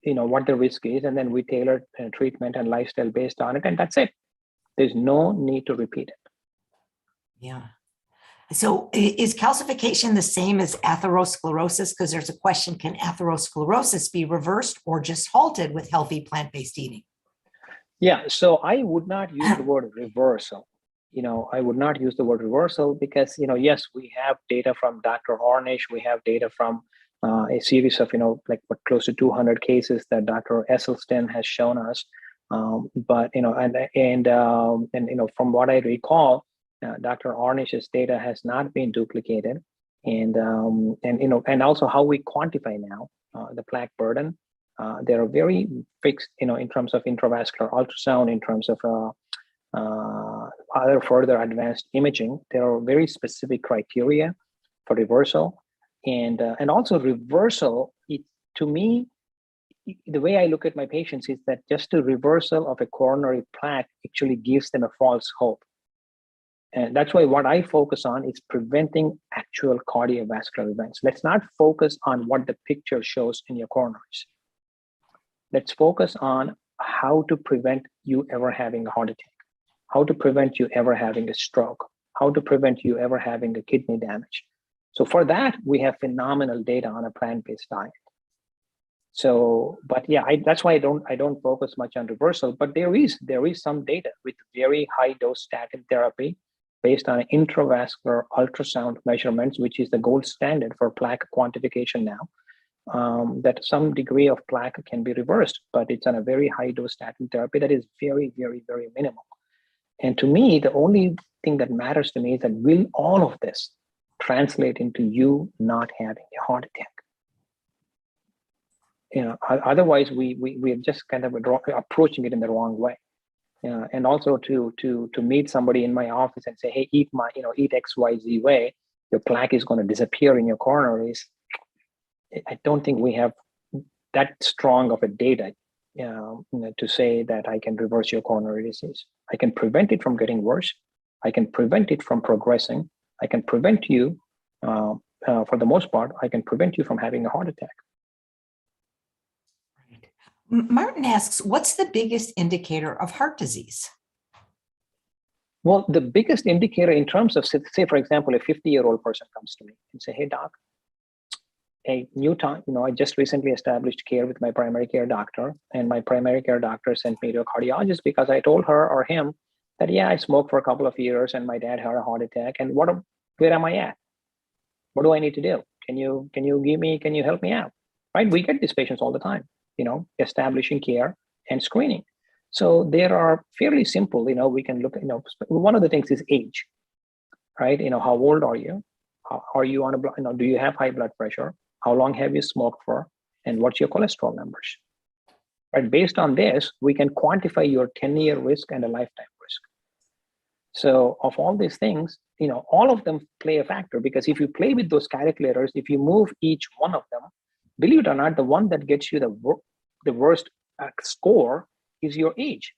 what the risk is, and then we tailor treatment and lifestyle based on it, and that's it. There's no need to repeat it. Yeah. So is calcification the same as atherosclerosis? Because there's a question, can atherosclerosis be reversed or just halted with healthy plant-based eating? Yeah, so I would not use the word reversal. I would not use the word reversal because, yes, we have data from Dr. Ornish, we have data from a series of, close to 200 cases that Dr. Esselstyn has shown us. But, from what I recall, Dr. Ornish's data has not been duplicated. And also how we quantify now the plaque burden. They are very fixed, in terms of intravascular ultrasound, in terms of other further advanced imaging. There are very specific criteria for reversal. And also reversal, to me, the way I look at my patients is that just a reversal of a coronary plaque actually gives them a false hope. And that's why what I focus on is preventing actual cardiovascular events. Let's not focus on what the picture shows in your coronaries. Let's focus on how to prevent you ever having a heart attack, how to prevent you ever having a stroke, how to prevent you ever having a kidney damage. So for that, we have phenomenal data on a plant-based diet. So, but yeah, that's why I don't focus much on reversal, but there is some data with very high dose statin therapy based on intravascular ultrasound measurements, which is the gold standard for plaque quantification now, that some degree of plaque can be reversed, but it's on a very high dose statin therapy that is very, very, very minimal. And to me, the only thing that matters to me is that will all of this translate into you not having a heart attack? Otherwise we are just kind of approaching it in the wrong way. And also to meet somebody in my office and say, hey, eat XYZ way, your plaque is going to disappear in your coronaries. I don't think we have that strong of a data to say that I can reverse your coronary disease. I can prevent it from getting worse. I can prevent it from progressing. I can prevent you, for the most part, I can prevent you from having a heart attack. Martin asks, what's the biggest indicator of heart disease? Well, the biggest indicator in terms of, say, for example, a 50-year-old person comes to me and say, hey, doc, a new time, I just recently established care with my primary care doctor, and my primary care doctor sent me to a cardiologist because I told her or him that, yeah, I smoked for a couple of years and my dad had a heart attack. And where am I at? What do I need to do? Can you help me out? Right? We get these patients all the time, establishing care and screening. So there are fairly simple, we can look at, one of the things is age, right? How old are you? Are you on do you have high blood pressure? How long have you smoked for? And what's your cholesterol numbers? Right? Based on this, we can quantify your 10-year risk and a lifetime risk. So of all these things, all of them play a factor, because if you play with those calculators, if you move each one of them, believe it or not, the one that gets you the worst score is your age,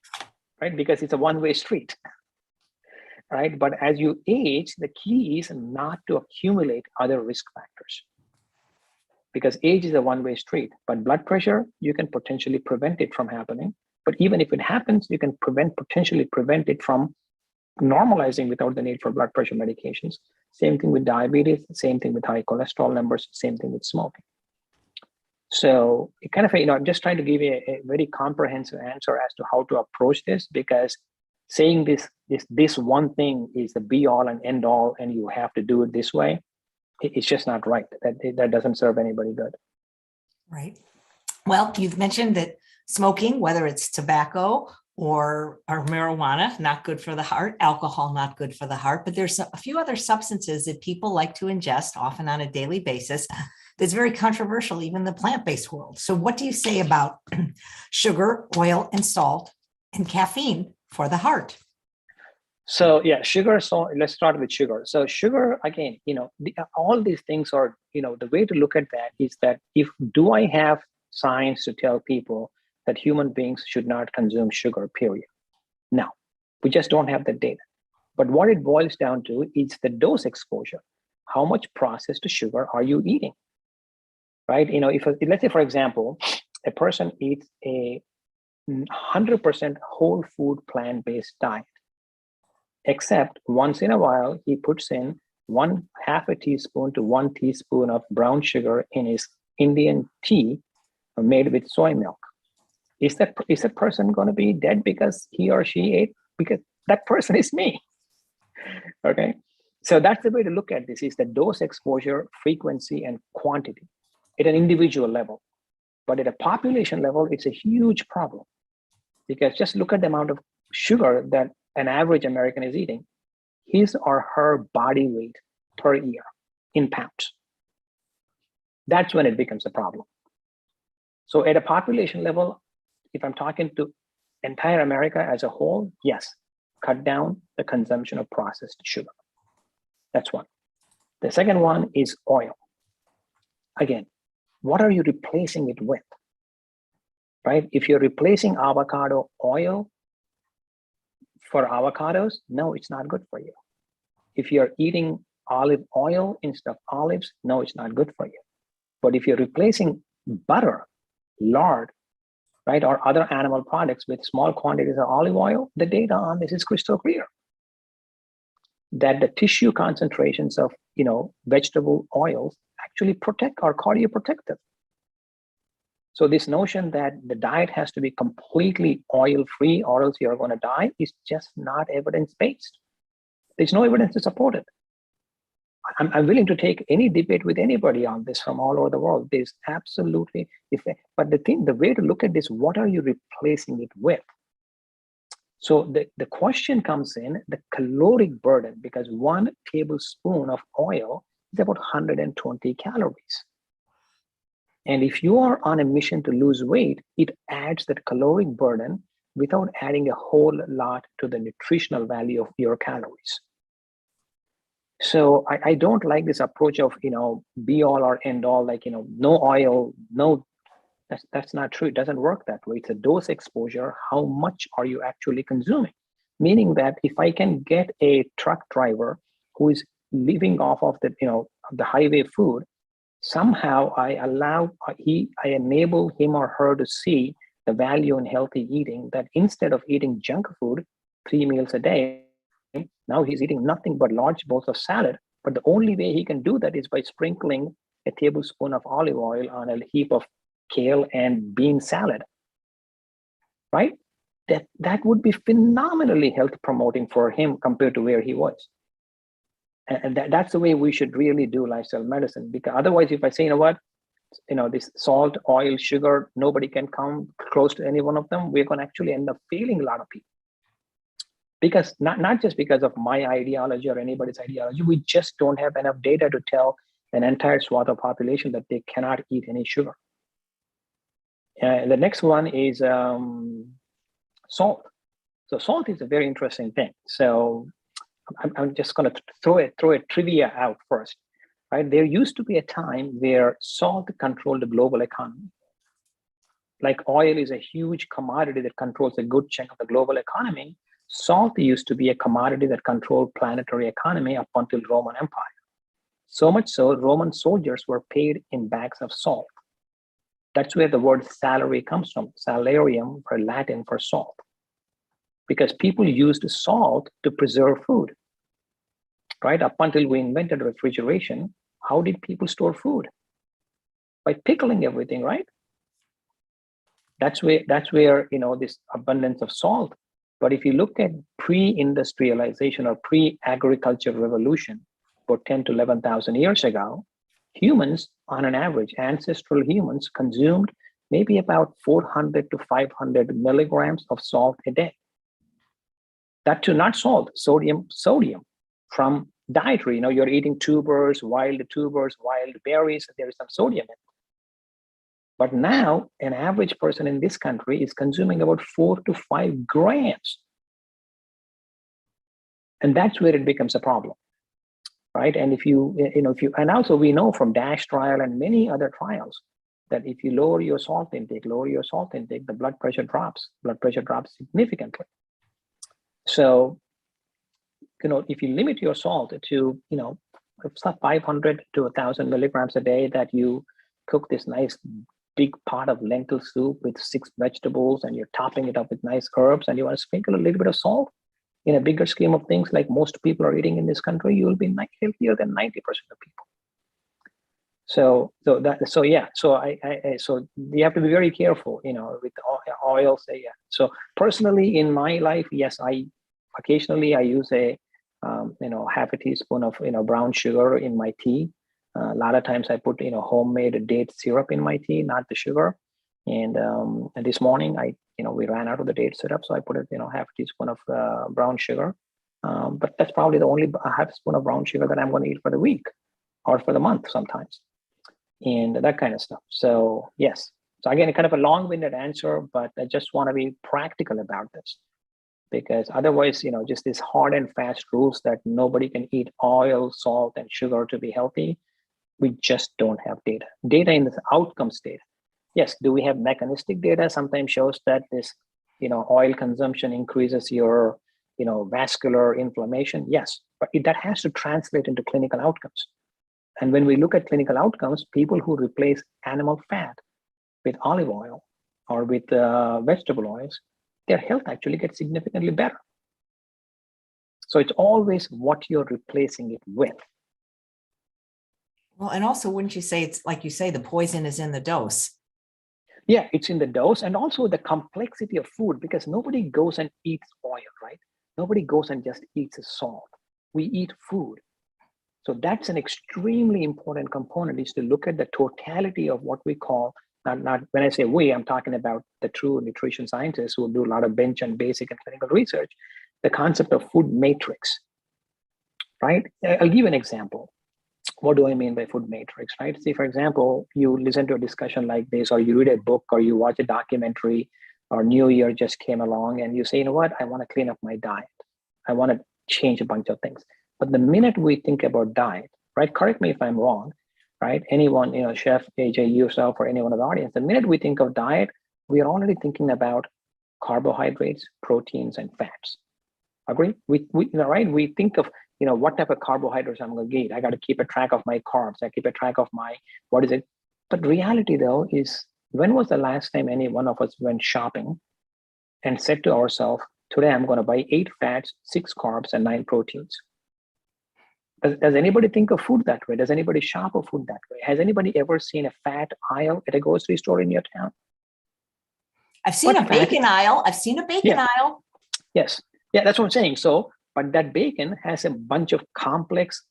right? Because it's a one-way street, right? But as you age, the key is not to accumulate other risk factors, because age is a one-way street. But blood pressure, you can potentially prevent it from happening. But even if it happens, you can potentially prevent it from normalizing without the need for blood pressure medications. Same thing with diabetes, same thing with high cholesterol numbers, same thing with smoking. So it kind of, I'm just trying to give you a very comprehensive answer as to how to approach this, because saying this one thing is the be all and end all, and you have to do it this way, it's just not right. That doesn't serve anybody good. Right. Well, you've mentioned that smoking, whether it's tobacco or marijuana, not good for the heart, alcohol, not good for the heart, but there's a few other substances that people like to ingest often on a daily basis that's very controversial, even in the plant-based world. So what do you say about sugar, oil, and salt, and caffeine for the heart? So yeah, sugar. So let's start with sugar. So sugar, again, all these things are, the way to look at that is that do I have science to tell people that human beings should not consume sugar, period? No, we just don't have the data. But what it boils down to is the dose exposure. How much processed sugar are you eating? Right? Let's say, for example, a person eats a 100% whole food plant-based diet, except once in a while he puts in half a teaspoon to 1 teaspoon of brown sugar in his Indian tea made with soy milk. Is that person going to be dead because he or she ate? Because that person is me. Okay, so that's the way to look at this: is the dose exposure, frequency, and quantity at an individual level. But at a population level, it's a huge problem, because just look at the amount of sugar that an average American is eating, his or her body weight per year in pounds. That's when it becomes a problem. So at a population level, if I'm talking to entire America as a whole, yes, cut down the consumption of processed sugar. That's one. The second one is oil. Again, what are you replacing it with? Right? If you're replacing avocado oil for avocados, no, it's not good for you. If you're eating olive oil instead of olives, no, it's not good for you. But if you're replacing butter, lard, right, or other animal products with small quantities of olive oil, the data on this is crystal clear. That the tissue concentrations of vegetable oils actually are cardioprotective. So this notion that the diet has to be completely oil-free or else you're going to die is just not evidence-based. There's no evidence to support it. I'm willing to take any debate with anybody on this from all over the world. There's absolutely, but the way to look at this, what are you replacing it with? So the question comes in the caloric burden, because 1 tablespoon of oil is about 120 calories. And if you are on a mission to lose weight, it adds that caloric burden without adding a whole lot to the nutritional value of your calories. So I don't like this approach of, be all or end all, like, no oil, no, that's not true. It doesn't work that way. It's a dose exposure. How much are you actually consuming? Meaning that if I can get a truck driver who is living off of the highway food, somehow I enable him or her to see the value in healthy eating, that instead of eating junk food 3 meals a day, now he's eating nothing but large bowls of salad. But the only way he can do that is by sprinkling a tablespoon of olive oil on a heap of kale and bean salad, right? that would be phenomenally health promoting for him compared to where he was. And that's the way we should really do lifestyle medicine, because otherwise, if I say, you know what, this salt, oil, sugar, nobody can come close to any one of them, we're going to actually end up failing a lot of people. Because not just because of my ideology or anybody's ideology, we just don't have enough data to tell an entire swath of population that they cannot eat any sugar. The next one is salt. So salt is a very interesting thing. So I'm just going to throw a trivia out first. Right? There used to be a time where salt controlled the global economy. Like oil is a huge commodity that controls a good chunk of the global economy. Salt used to be a commodity that controlled planetary economy up until Roman Empire. So much so, Roman soldiers were paid in bags of salt. That's where the word salary comes from, salarium for Latin for salt. Because people used salt to preserve food. Right? Up until we invented refrigeration, how did people store food? By pickling everything, right? That's where this abundance of salt. But if you look at pre-industrialization or pre-agriculture revolution, about 10 to 11,000 years ago, humans, on an average, ancestral humans consumed maybe about 400 to 500 milligrams of salt a day. That too, not salt, sodium from dietary. You're eating tubers, wild berries, there is some sodium in it. But now, an average person in this country is consuming about 4 to 5 grams. And that's where it becomes a problem, right? And and also we know from DASH trial and many other trials that if you lower your salt intake, the blood pressure drops significantly. So, if you limit your salt to, 500 to 1,000 milligrams a day, that you cook this nice big pot of lentil soup with 6 vegetables and you're topping it up with nice herbs and you want to sprinkle a little bit of salt, in a bigger scheme of things, like most people are eating in this country, you will be healthier than 90% of people. So you have to be very careful, with oils. Yeah. So personally, in my life, yes, occasionally I use a half a teaspoon of brown sugar in my tea. A lot of times I put homemade date syrup in my tea, not the sugar. And this morning we ran out of the date syrup, so I put half a teaspoon of brown sugar. But that's probably the only half a spoon of brown sugar that I'm going to eat for the week or for the month sometimes, and that kind of stuff. So yes. So again, kind of a long-winded answer, but I just want to be practical about this. Because otherwise, just these hard and fast rules that nobody can eat oil, salt, and sugar to be healthy, we just don't have data. Data in the outcomes data. Yes, do we have mechanistic data? Sometimes shows that this, oil consumption increases your, vascular inflammation. Yes, but that has to translate into clinical outcomes. And when we look at clinical outcomes, people who replace animal fat with olive oil or with vegetable oils, their health actually gets significantly better. So it's always what you're replacing it with. Well, and also, wouldn't you say it's like you say, the poison is in the dose? Yeah, it's in the dose, and also the complexity of food, because nobody goes and eats oil, right? Nobody goes and just eats salt. We eat food. So that's an extremely important component, is to look at the totality of what we call, not when I say we, I'm talking about the true nutrition scientists who do a lot of bench and basic and clinical research, the concept of food matrix, right? I'll give you an example. What do I mean by food matrix, right? See, for example, you listen to a discussion like this, or you read a book, or you watch a documentary, or New Year just came along, and you say, what, I want to clean up my diet. I want to change a bunch of things. But the minute we think about diet, right? Correct me if I'm wrong, right? Anyone, Chef, AJ, yourself, or anyone in the audience, the minute we think of diet, we are already thinking about carbohydrates, proteins, and fats. Agree? Right? We think of, what type of carbohydrates I'm going to eat. I got to keep a track of my carbs. I keep a track of my, what is it? But reality, though, is when was the last time any one of us went shopping and said to ourselves, today I'm going to buy 8 fats, 6 carbs, and 9 proteins? Does anybody think of food that way? Does anybody shop for food that way? Has anybody ever seen a fat aisle at a grocery store in your town? I've seen a bacon aisle. I've seen a bacon aisle. Yes. Yeah, that's what I'm saying. So, but that bacon has a bunch of complex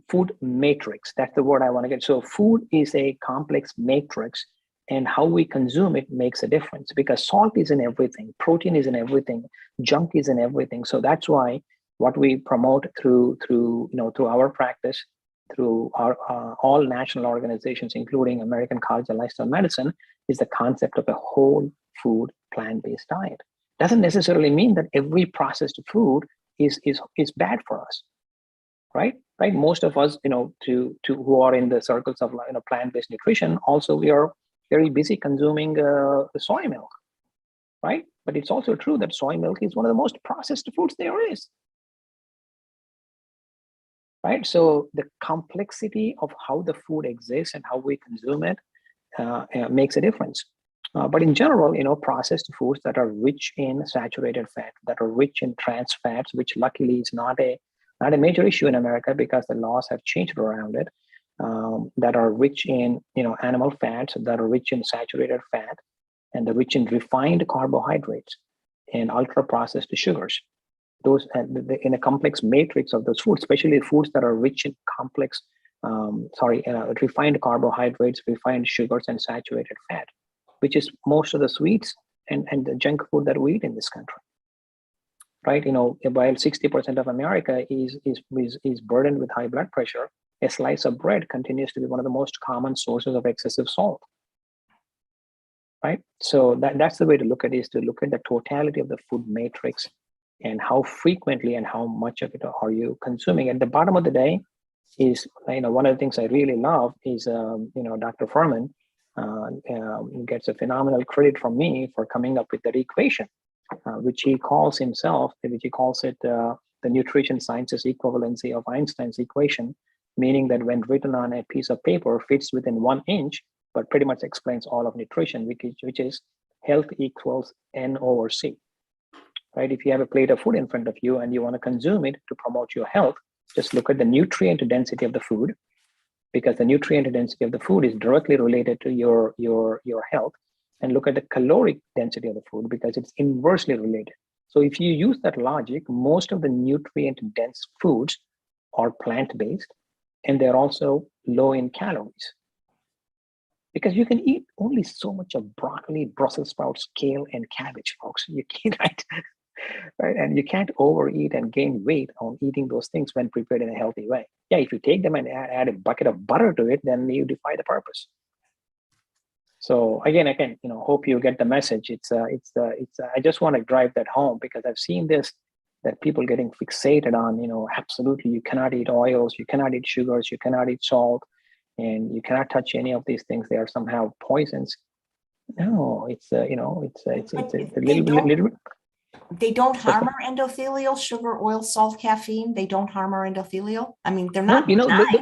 food matrix. That's the word I want to get. So food is a complex matrix, and how we consume it makes a difference, because salt is in everything, protein is in everything, junk is in everything. So that's why what we promote through our practice, through our all national organizations, including American College of Lifestyle Medicine, is the concept of a whole food plant-based diet. Doesn't necessarily mean that every processed food is bad for us, right? Most of us, to who are in the circles of plant-based nutrition, also we are very busy consuming soy milk, right? But it's also true that soy milk is one of the most processed foods there is, right? So the complexity of how the food exists and how we consume it makes a difference. But in general, processed foods that are rich in saturated fat, that are rich in trans fats, which luckily is not a major issue in America because the laws have changed around it, that are rich in animal fats, that are rich in saturated fat, and they're rich in refined carbohydrates and ultra processed sugars. Those in a complex matrix of those foods, especially foods that are rich in refined carbohydrates, refined sugars, and saturated fat, which is most of the sweets and the junk food that we eat in this country. Right, while 60% of America is burdened with high blood pressure, a slice of bread continues to be one of the most common sources of excessive salt. Right, so that's the way to look at it, is to look at the totality of the food matrix and how frequently and how much of it are you consuming. At the bottom of the day is, one of the things I really love is, Dr. Furman gets a phenomenal credit from me for coming up with that equation. Which he calls it the nutrition sciences equivalency of Einstein's equation, meaning that when written on a piece of paper fits within 1 inch, but pretty much explains all of nutrition, which is health equals N/C. Right? If you have a plate of food in front of you and you want to consume it to promote your health, just look at the nutrient density of the food, because the nutrient density of the food is directly related to your health. And look at the caloric density of the food, because it's inversely related. So if you use that logic, most of the nutrient dense foods are plant-based, and they're also low in calories. Because you can eat only so much of broccoli, Brussels sprouts, kale, and cabbage, folks. You can't, right? And you can't overeat and gain weight on eating those things when prepared in a healthy way. Yeah, if you take them and add a bucket of butter to it, then you defy the purpose. So again, hope you get the message. I just want to drive that home, because I've seen this, that people getting fixated on, absolutely, you cannot eat oils, you cannot eat sugars, you cannot eat salt, and you cannot touch any of these things. They are somehow poisons. No, it's a little bit. They don't harm our endothelial, sugar, oil, salt, caffeine. They don't harm our endothelial. I mean, they're not.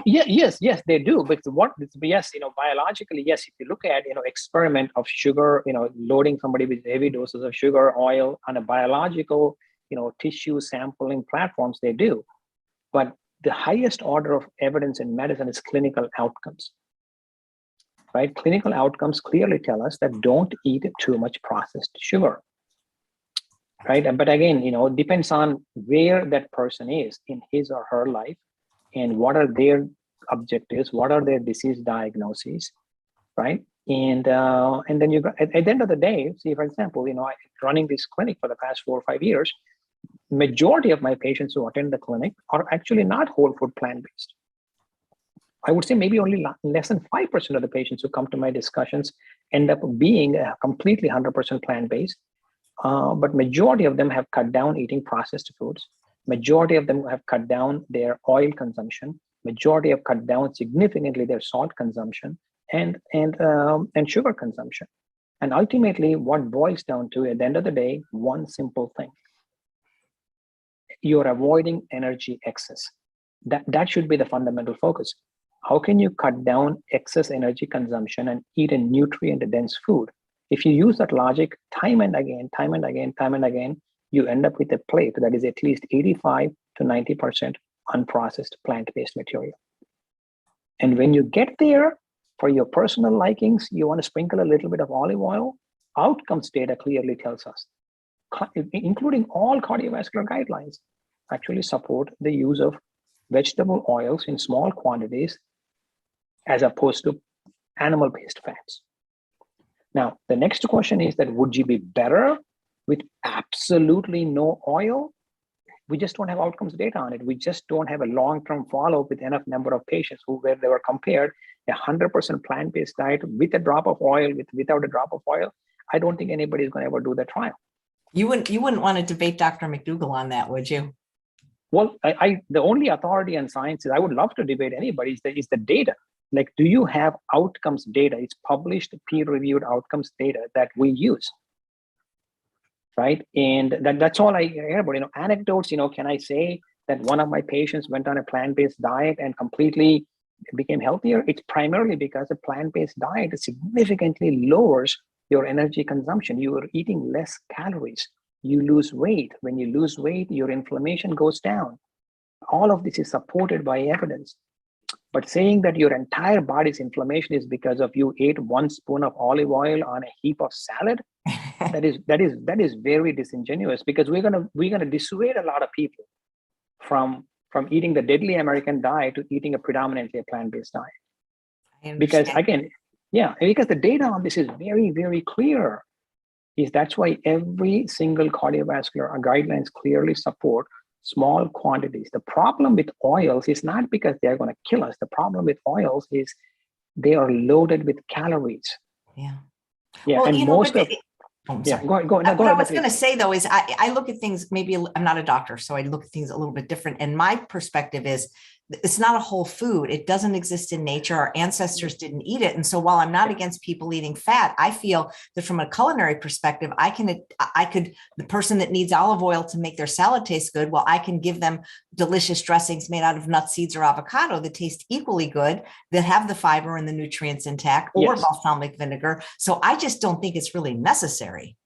Yes, they do. But biologically, yes. If you look at, experiment of sugar, loading somebody with heavy doses of sugar, oil on a biological, tissue sampling platforms, they do. But the highest order of evidence in medicine is clinical outcomes. Right? Clinical outcomes clearly tell us that don't eat too much processed sugar. Right, but again, it depends on where that person is in his or her life, and what are their objectives, what are their disease diagnoses, right? And then you got, at the end of the day, see, for example, running this clinic for the past 4 or 5 years, majority of my patients who attend the clinic are actually not whole food plant-based. I would say maybe only less than 5% of the patients who come to my discussions end up being completely 100% plant-based. But majority of them have cut down eating processed foods. Majority of them have cut down their oil consumption. Majority have cut down significantly their salt consumption and sugar consumption. And ultimately, what boils down to, at the end of the day, one simple thing: you're avoiding energy excess. That should be the fundamental focus. How can you cut down excess energy consumption and eat a nutrient-dense food? If you use that logic time and again, you end up with a plate that is at least 85 to 90% unprocessed plant-based material. And when you get there, for your personal likings, you want to sprinkle a little bit of olive oil, outcomes data clearly tells us, including all cardiovascular guidelines, actually support the use of vegetable oils in small quantities as opposed to animal-based fats. Now, the next question is that would you be better with absolutely no oil? We just don't have outcomes data on it. We just don't have a long-term follow-up with enough number of patients where they were compared 100% plant-based diet with a drop of oil, without a drop of oil. I don't think anybody's going to ever do that trial. You wouldn't want to debate Dr. McDougall on that, would you? Well, the only authority on science is I would love to debate anybody is the data. Like, do you have outcomes data? It's published, peer-reviewed outcomes data that we use, right? And that's all I hear about. Anecdotes. Can I say that one of my patients went on a plant-based diet and completely became healthier? It's primarily because a plant-based diet significantly lowers your energy consumption. You are eating less calories. You lose weight. When you lose weight, your inflammation goes down. All of this is supported by evidence. But saying that your entire body's inflammation is because of you ate 1 spoon of olive oil on a heap of salad, that is very disingenuous, because we're gonna dissuade a lot of people from eating the deadly American diet to eating a predominantly plant-based diet. Because again, because the data on this is very, very clear. That's why every single cardiovascular guidelines clearly support small quantities. The problem with oils is not because they're going to kill us. The problem with oils is they are loaded with calories. Yeah. Well, and most of go ahead. What I was going to say though is I look at things, maybe I'm not a doctor, so I look at things a little bit different. And my perspective is it's not a whole food. It doesn't exist in nature. Our ancestors didn't eat it. And so while I'm not against people eating fat, I feel that from a culinary perspective, I could, the person that needs olive oil to make their salad taste good, well, I can give them delicious dressings made out of nuts, seeds, or avocado that taste equally good, that have the fiber and the nutrients intact, or balsamic vinegar. So I just don't think it's really necessary.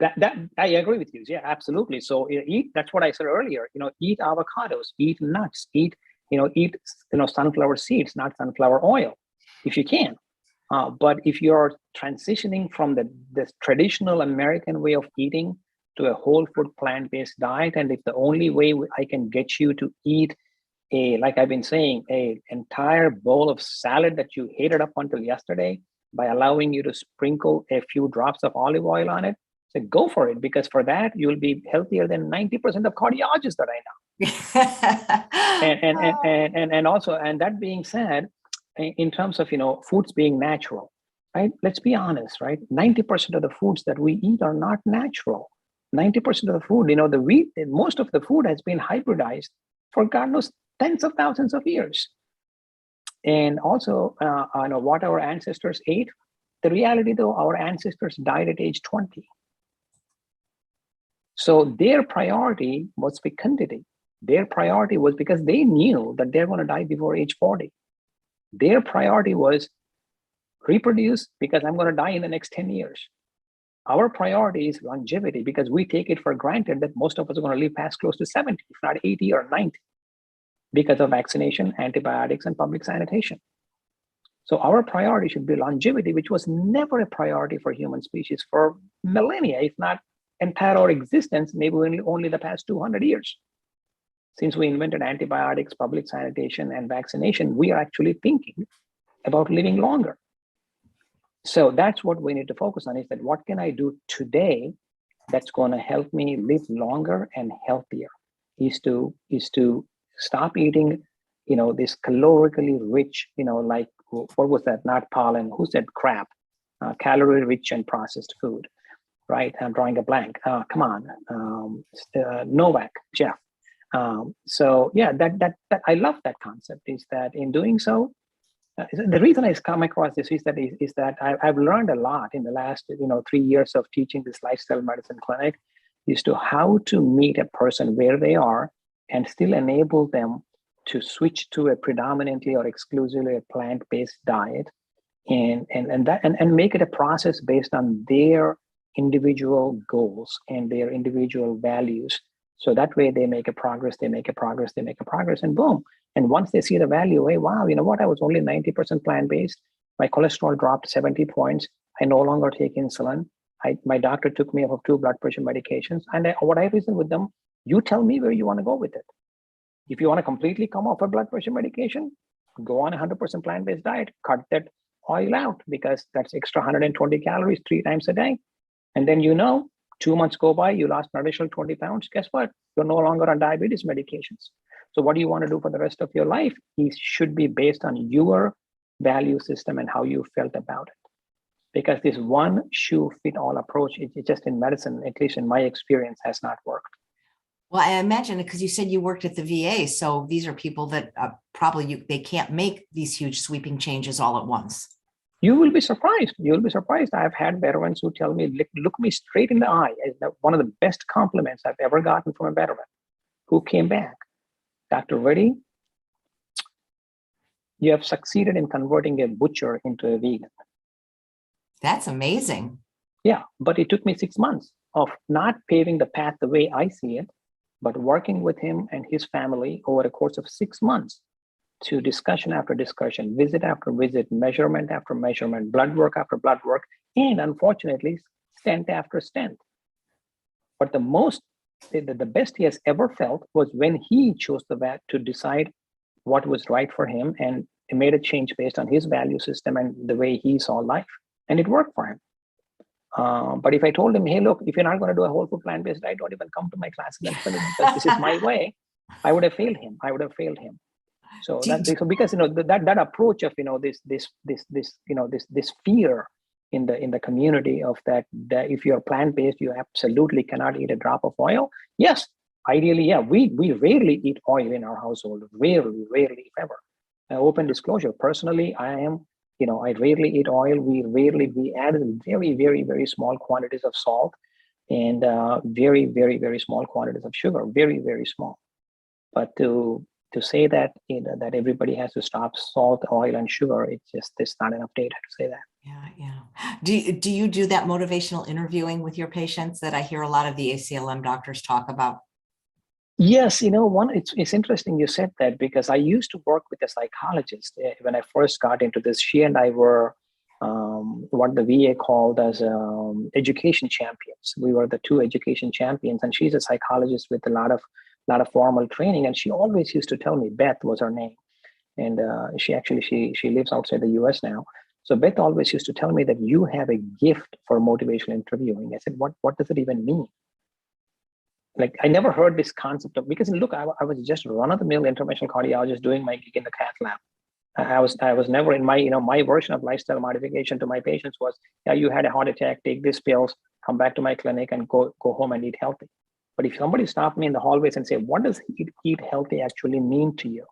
That I agree with you. Yeah, absolutely. So eat, that's what I said earlier, eat avocados, eat nuts, eat sunflower seeds, not sunflower oil, if you can. But if you're transitioning from the traditional American way of eating to a whole food plant-based diet, and if the only way I can get you to eat like I've been saying, an entire bowl of salad that you hated up until yesterday by allowing you to sprinkle a few drops of olive oil on it, so go for it, because for that you'll be healthier than 90% of cardiologists that I know. and also, and that being said, in terms of foods being natural, right? Let's be honest, right? 90% of the foods that we eat are not natural. 90% of the food, the wheat, most of the food has been hybridized for God knows tens of thousands of years. And also, what our ancestors ate. The reality, though, our ancestors died at age 20. So their priority was fecundity. Their priority was because they knew that they're going to die before age 40. Their priority was reproduce because I'm going to die in the next 10 years. Our priority is longevity because we take it for granted that most of us are going to live past close to 70, if not 80 or 90, because of vaccination, antibiotics, and public sanitation. So our priority should be longevity, which was never a priority for human species for millennia, if not entire our existence, maybe only the past 200 years. Since we invented antibiotics, public sanitation, and vaccination, we are actually thinking about living longer. So that's what we need to focus on, is that what can I do today that's going to help me live longer and healthier, is to stop eating, this calorically rich, like, what was that? Not pollen, who said crap? Calorie rich and processed food, right? I'm drawing a blank. Come on, Novak, Jeff. So yeah, that I love that concept, is that in doing so, the reason I come across this is that I've learned a lot in the last 3 years of teaching this lifestyle medicine clinic, is to how to meet a person where they are and still enable them to switch to a predominantly or exclusively a plant-based diet, and make it a process based on their individual goals and their individual values. So that way they make a progress, and boom. And once they see the value, hey, wow, you know what? I was only 90% plant-based. My cholesterol dropped 70 points. I no longer take insulin. My doctor took me off of 2 blood pressure medications, and what I reasoned with them, you tell me where you want to go with it. If you want to completely come off a blood pressure medication, go on a 100% plant-based diet, cut that oil out, because that's extra 120 calories 3 times a day. And then 2 months go by, you lost an additional 20 pounds. Guess what? You're no longer on diabetes medications. So what do you want to do for the rest of your life? It should be based on your value system and how you felt about it. Because this one shoe fit all approach, it just in medicine, at least in my experience, has not worked. Well, I imagine, because you said you worked at the VA, so these are people that they can't make these huge sweeping changes all at once. You will be surprised. You'll be surprised. I've had veterans who tell me, look me straight in the eye. One of the best compliments I've ever gotten from a veteran who came back. Dr. Reddy, you have succeeded in converting a butcher into a vegan. That's amazing. Yeah, but it took me 6 months of not paving the path the way I see it, but working with him and his family over a course of 6 months to discussion after discussion, visit after visit, measurement after measurement, blood work after blood work, and unfortunately, stent after stent. But the best he has ever felt was when he chose the vet to decide what was right for him, and made a change based on his value system and the way he saw life, and it worked for him. But if I told him, hey, look, if you're not going to do a whole food plant-based diet, don't even come to my classes and study, because this is my way, I would have failed him. So because that approach of this fear in the community of that if you're plant-based, you absolutely cannot eat a drop of oil. Yes, ideally, yeah, we rarely eat oil in our household. Rarely, if ever. Open disclosure. Personally, I rarely eat oil. We add very, very, very small quantities of salt and very, very, very small quantities of sugar. Very, very small. But to say that that everybody has to stop salt, oil, and sugar, there's not enough data to say that. Yeah. Do you do that motivational interviewing with your patients that I hear a lot of the ACLM doctors talk about? Yes, it's interesting you said that, because I used to work with a psychologist when I first got into this. She and I were what the VA called as education champions. We were the 2 education champions, and she's a psychologist with a lot of formal training. And she always used to tell me, Beth was her name, and she lives outside the US now. So Beth always used to tell me that you have a gift for motivational interviewing. I said, what does it even mean? Like, I never heard this concept of, because look, I was just run-of-the-mill interventional cardiologist doing my gig in the cath lab. I was never in my version of lifestyle modification to my patients was, yeah, you had a heart attack, take these pills, come back to my clinic and go home and eat healthy. But if somebody stopped me in the hallways and say, what does eat healthy actually mean to you?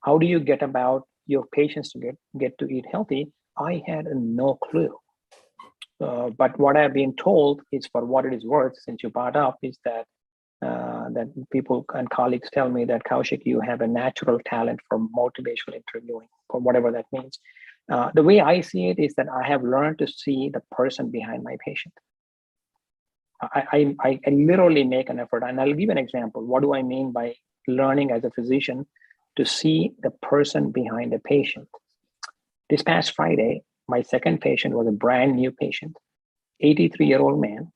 How do you get about your patients to get to eat healthy? I had no clue. But what I've been told is, for what it is worth, since you brought up, is that people and colleagues tell me that, Koushik, you have a natural talent for motivational interviewing, or whatever that means. The way I see it is that I have learned to see the person behind my patient. I literally make an effort, and I'll give you an example. What do I mean by learning as a physician to see the person behind the patient? This past Friday, my second patient was a brand new patient, 83-year-old man,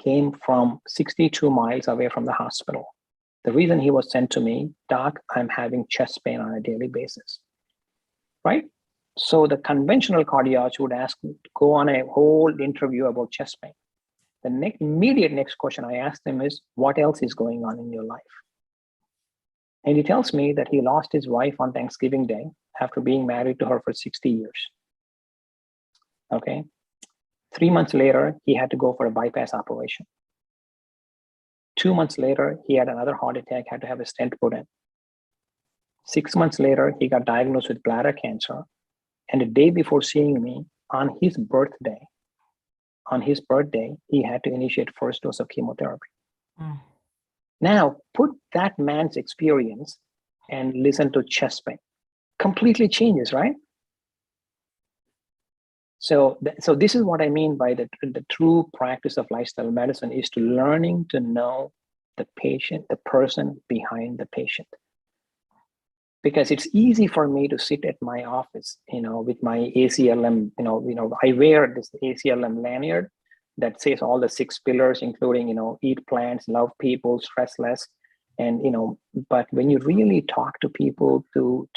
came from 62 miles away from the hospital. The reason he was sent to me, Doc, I'm having chest pain on a daily basis, right? So the conventional cardiologist would ask me to go on a whole interview about chest pain. The immediate next question I asked him is, what else is going on in your life? And he tells me that he lost his wife on Thanksgiving Day after being married to her for 60 years. Okay. 3 months later, he had to go for a bypass operation. 2 months later, he had another heart attack, had to have a stent put in. 6 months later, he got diagnosed with bladder cancer. And the day before seeing me, on his birthday, he had to initiate first dose of chemotherapy. Now, put that man's experience and listen to chest pain. Completely changes, right? So this is what I mean by the true practice of lifestyle medicine, is to learning to know the patient, the person behind the patient. because it's easy for me to sit at my office, with my ACLM, I wear this ACLM lanyard that says all the 6 pillars, including, eat plants, love people, stress less. And, but when you really talk to people to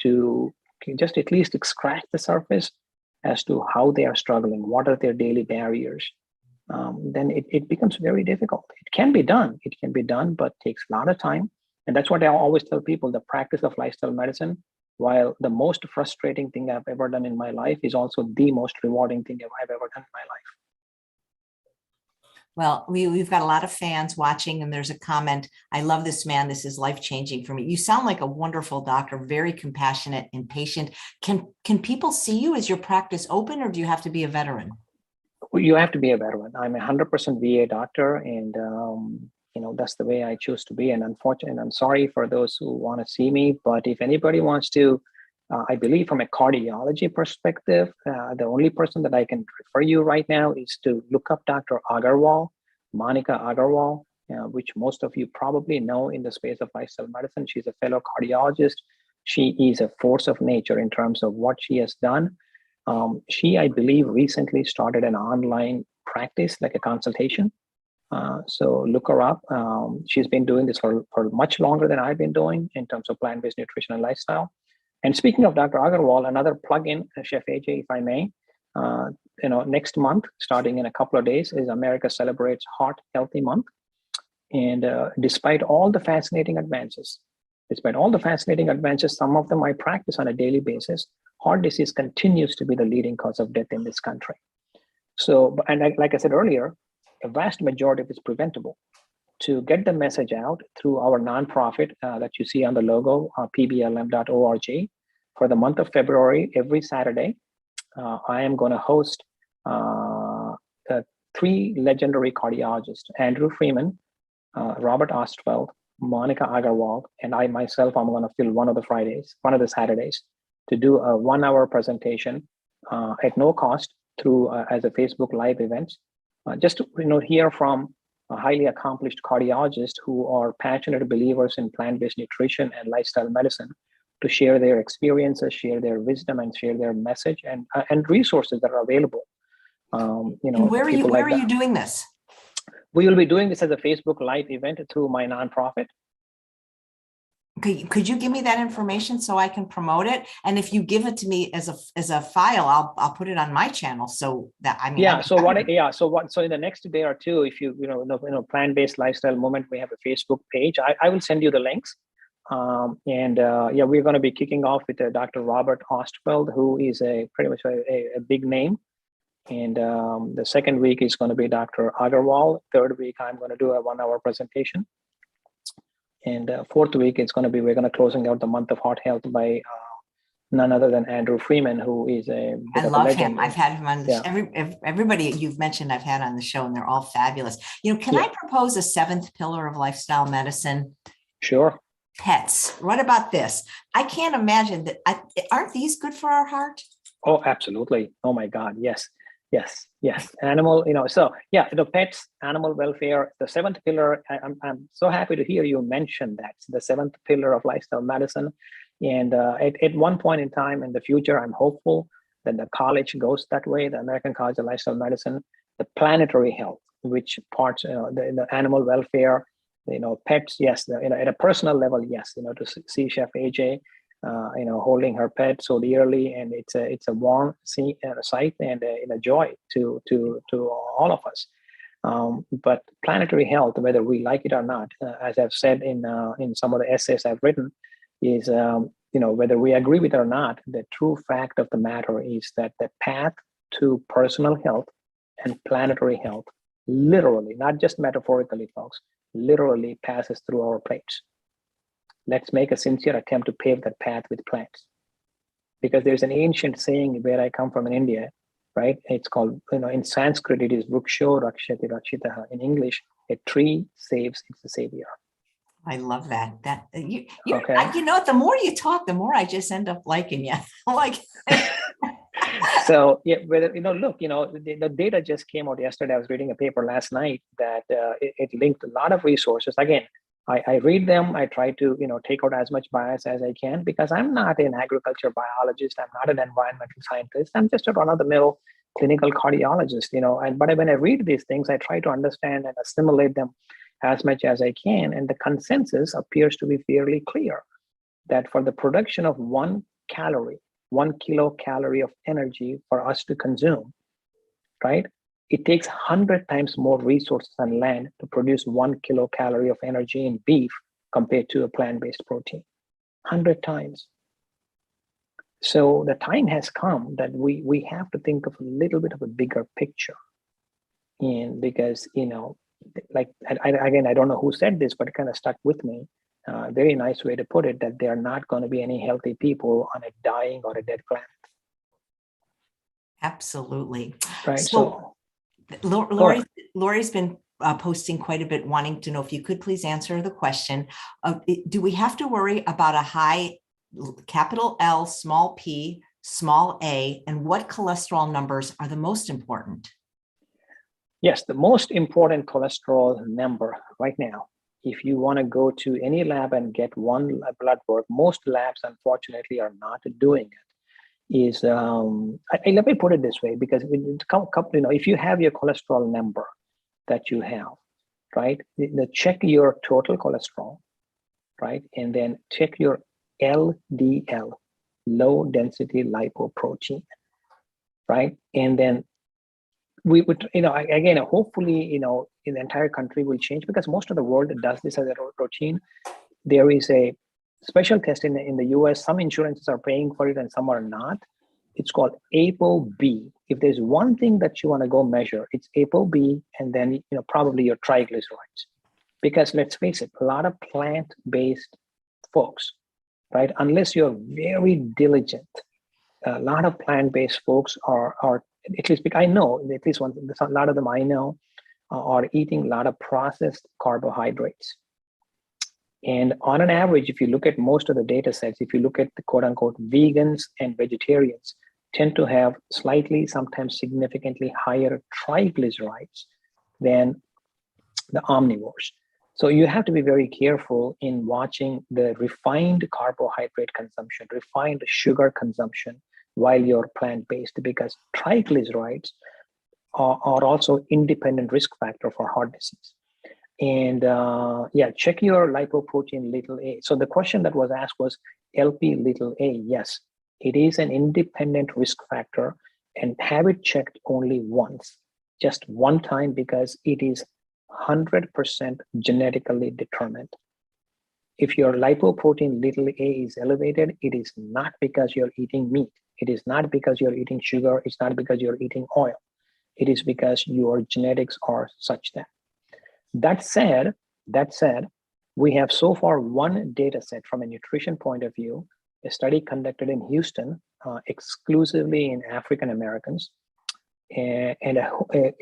just at least scratch the surface as to how they are struggling, what are their daily barriers, then it becomes very difficult. It can be done, but takes a lot of time. And that's what I always tell people: the practice of lifestyle medicine, while the most frustrating thing I've ever done in my life, is also the most rewarding thing I've ever done in my life. Well, we've got a lot of fans watching, and there's a comment: I love this man. This is life-changing for me. You sound like a wonderful doctor, very compassionate and patient. Can people see you? Is your practice open, or do you have to be a veteran? You have to be a veteran. I'm a 100% VA doctor, and that's the way I choose to be. And unfortunately, I'm sorry for those who want to see me, but if anybody wants to, I believe from a cardiology perspective, the only person that I can refer you right now is to look up Dr. Agarwal, Monica Agarwal, which most of you probably know in the space of lifestyle medicine. She's a fellow cardiologist. She is a force of nature in terms of what she has done. She, I believe, recently started an online practice, like a consultation. So look her up. She's been doing this for much longer than I've been doing in terms of plant-based nutrition and lifestyle. And speaking of Dr. Agarwal, another plug-in, Chef AJ, if I may, next month, starting in a couple of days, is America Celebrates Heart Healthy Month. And despite all the fascinating advances, some of them I practice on a daily basis, heart disease continues to be the leading cause of death in this country. So, and like I said earlier, a vast majority of it is preventable. To get the message out through our nonprofit that you see on the logo, pblm.org, for the month of February, every Saturday, I am going to host 3 legendary cardiologists: Andrew Freeman, Robert Ostfeld, Monica Agarwal, and I myself. I'm going to fill one of the Saturdays, to do a 1-hour presentation at no cost through as a Facebook Live event, just to hear from highly accomplished cardiologists who are passionate believers in plant-based nutrition and lifestyle medicine, to share their experiences, share their wisdom, and share their message and resources that are available. And where are you doing this? We will be doing this as a Facebook Live event through my nonprofit. Could you give me that information so I can promote it? And if you give it to me as a file, I'll put it on my channel. So that So in the next day or two, if you plant-based lifestyle movement, we have a Facebook page. I will send you the links. We're going to be kicking off with Dr. Robert Ostfeld, who is pretty much a big name. And the second week is going to be Dr. Agarwal. Third week, I'm going to do a 1-hour presentation. And fourth week, we're going to closing out the month of heart health by none other than Andrew Freeman, who is a bit I of love a legend. him. I've had him on everybody you've mentioned I've had on the show, and they're all fabulous. Can I propose a 7th pillar of lifestyle medicine? Sure. Pets. What about this? I can't imagine that. Aren't these good for our heart? Oh, absolutely. Oh my God. Yes. Animal, pets, animal welfare, the 7th pillar. I'm so happy to hear you mention that, the 7th pillar of lifestyle medicine. And at one point in time in the future, I'm hopeful that the college goes that way, the American College of Lifestyle Medicine, the planetary health, which parts, the animal welfare, pets, yes, at a personal level, yes, to see Chef AJ, holding her pet so dearly, and it's a warm sight and a joy to all of us. But planetary health, whether we like it or not, as I've said in some of the essays I've written, is whether we agree with it or not, the true fact of the matter is that the path to personal health and planetary health, literally, not just metaphorically, folks, literally passes through our plates. Let's make a sincere attempt to pave that path with plants. Because there's an ancient saying where I come from in India, right? It's called, in Sanskrit, it is Vriksho Rakshati Rakshitaha. In English, a tree saves its savior. I love that. Okay. The more you talk, the more I just end up liking you. So the data just came out yesterday. I was reading a paper last night that it linked a lot of resources. Again, I read them. I try to, take out as much bias as I can, because I'm not an agriculture biologist. I'm not an environmental scientist. I'm just a run-of-the-mill clinical cardiologist, but when I read these things, I try to understand and assimilate them as much as I can. And the consensus appears to be fairly clear that for the production of 1 kilocalorie of energy for us to consume, right? It takes 100 times more resources on land to produce 1 kilocalorie of energy in beef compared to a plant-based protein, 100 times. So the time has come that we have to think of a little bit of a bigger picture. And because, I don't know who said this, but it kind of stuck with me. Very nice way to put it, that there are not going to be any healthy people on a dying or a dead planet. Absolutely. Right. So Lori's been posting quite a bit, wanting to know if you could please answer the question of, do we have to worry about a high capital L, small p, small a, and what cholesterol numbers are the most important? Yes, the most important cholesterol number right now, if you want to go to any lab and get one blood work, most labs unfortunately are not doing it, is, let me put it this way, because if you have your cholesterol number that you have, right, check your total cholesterol, right, and then check your LDL, low density lipoprotein, right, and then we would, again, hopefully, in the entire country will change, because most of the world does this as a routine. There is a special test in the US. Some insurances are paying for it and some are not. It's called ApoB. If there's one thing that you want to go measure, it's ApoB, and then probably your triglycerides. Because let's face it, a lot of plant-based folks, right? Unless you're very diligent, a lot of plant-based folks are at least I know, at least a lot of them I know are eating a lot of processed carbohydrates. And on an average, if you look at most of the data sets, if you look at the quote unquote vegans and vegetarians, tend to have slightly, sometimes significantly higher triglycerides than the omnivores. So you have to be very careful in watching the refined carbohydrate consumption, refined sugar consumption while you're plant-based, because triglycerides are also independent risk factor for heart disease. And check your lipoprotein little a. So the question that was asked was LP little a. Yes, it is an independent risk factor, and have it checked only once, just one time, because it is 100% genetically determined. If your lipoprotein little a is elevated, it is not because you're eating meat. It is not because you're eating sugar. It's not because you're eating oil. It is because your genetics are such that. That said, we have so far one data set from a nutrition point of view, a study conducted in Houston, exclusively in African Americans, and a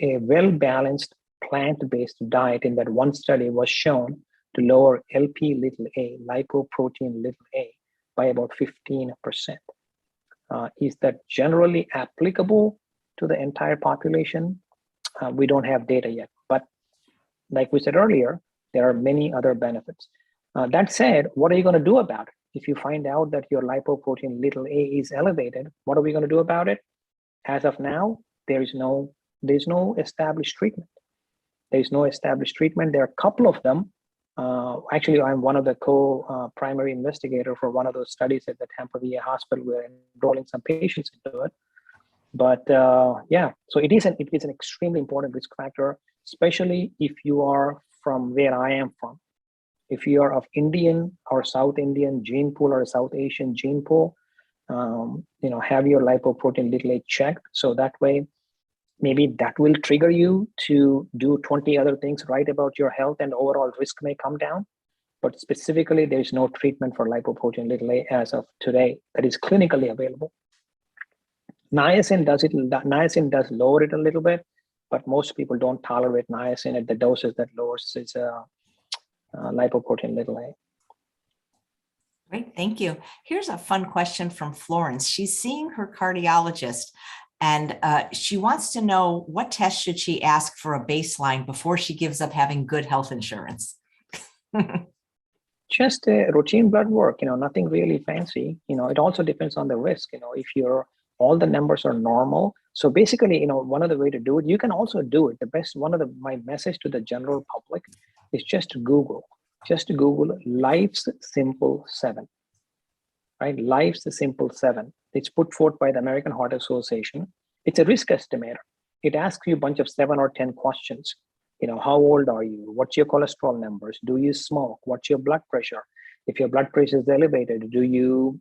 well-balanced plant-based diet in that one study was shown to lower LP little a, lipoprotein little a, by about 15%. Is that generally applicable to the entire population? We don't have data yet, but like we said earlier, there are many other benefits. That said, what are you going to do about it? If you find out that your lipoprotein little a is elevated, what are we going to do about it? As of now, there's no established treatment. There's no established treatment. There are a couple of them. Actually, I'm one of the primary investigator for one of those studies at the Tampa FL Hospital. We're enrolling some patients into it. But so it is an extremely important risk factor, especially if you are from where I am from. If you are of Indian or South Indian gene pool or South Asian gene pool, have your lipoprotein little a checked. So that way, maybe that will trigger you to do 20 other things right about your health, and overall risk may come down. But specifically, there is no treatment for lipoprotein little a as of today that is clinically available. Niacin does lower it a little bit, but most people don't tolerate niacin at the doses that lowers its lipoprotein little a. Great, thank you. Here's a fun question from Florence. She's seeing her cardiologist, and she wants to know what test should she ask for a baseline before she gives up having good health insurance. Just a routine blood work, nothing really fancy. It also depends on the risk. If all the numbers are normal. So basically, one of the way to do it, you can also do it. The best, my message to the general public is just Google Life's Simple 7, right? Life's Simple 7. It's put forth by the American Heart Association. It's a risk estimator. It asks you a bunch of 7 or 10 questions. How old are you? What's your cholesterol numbers? Do you smoke? What's your blood pressure? If your blood pressure is elevated, do you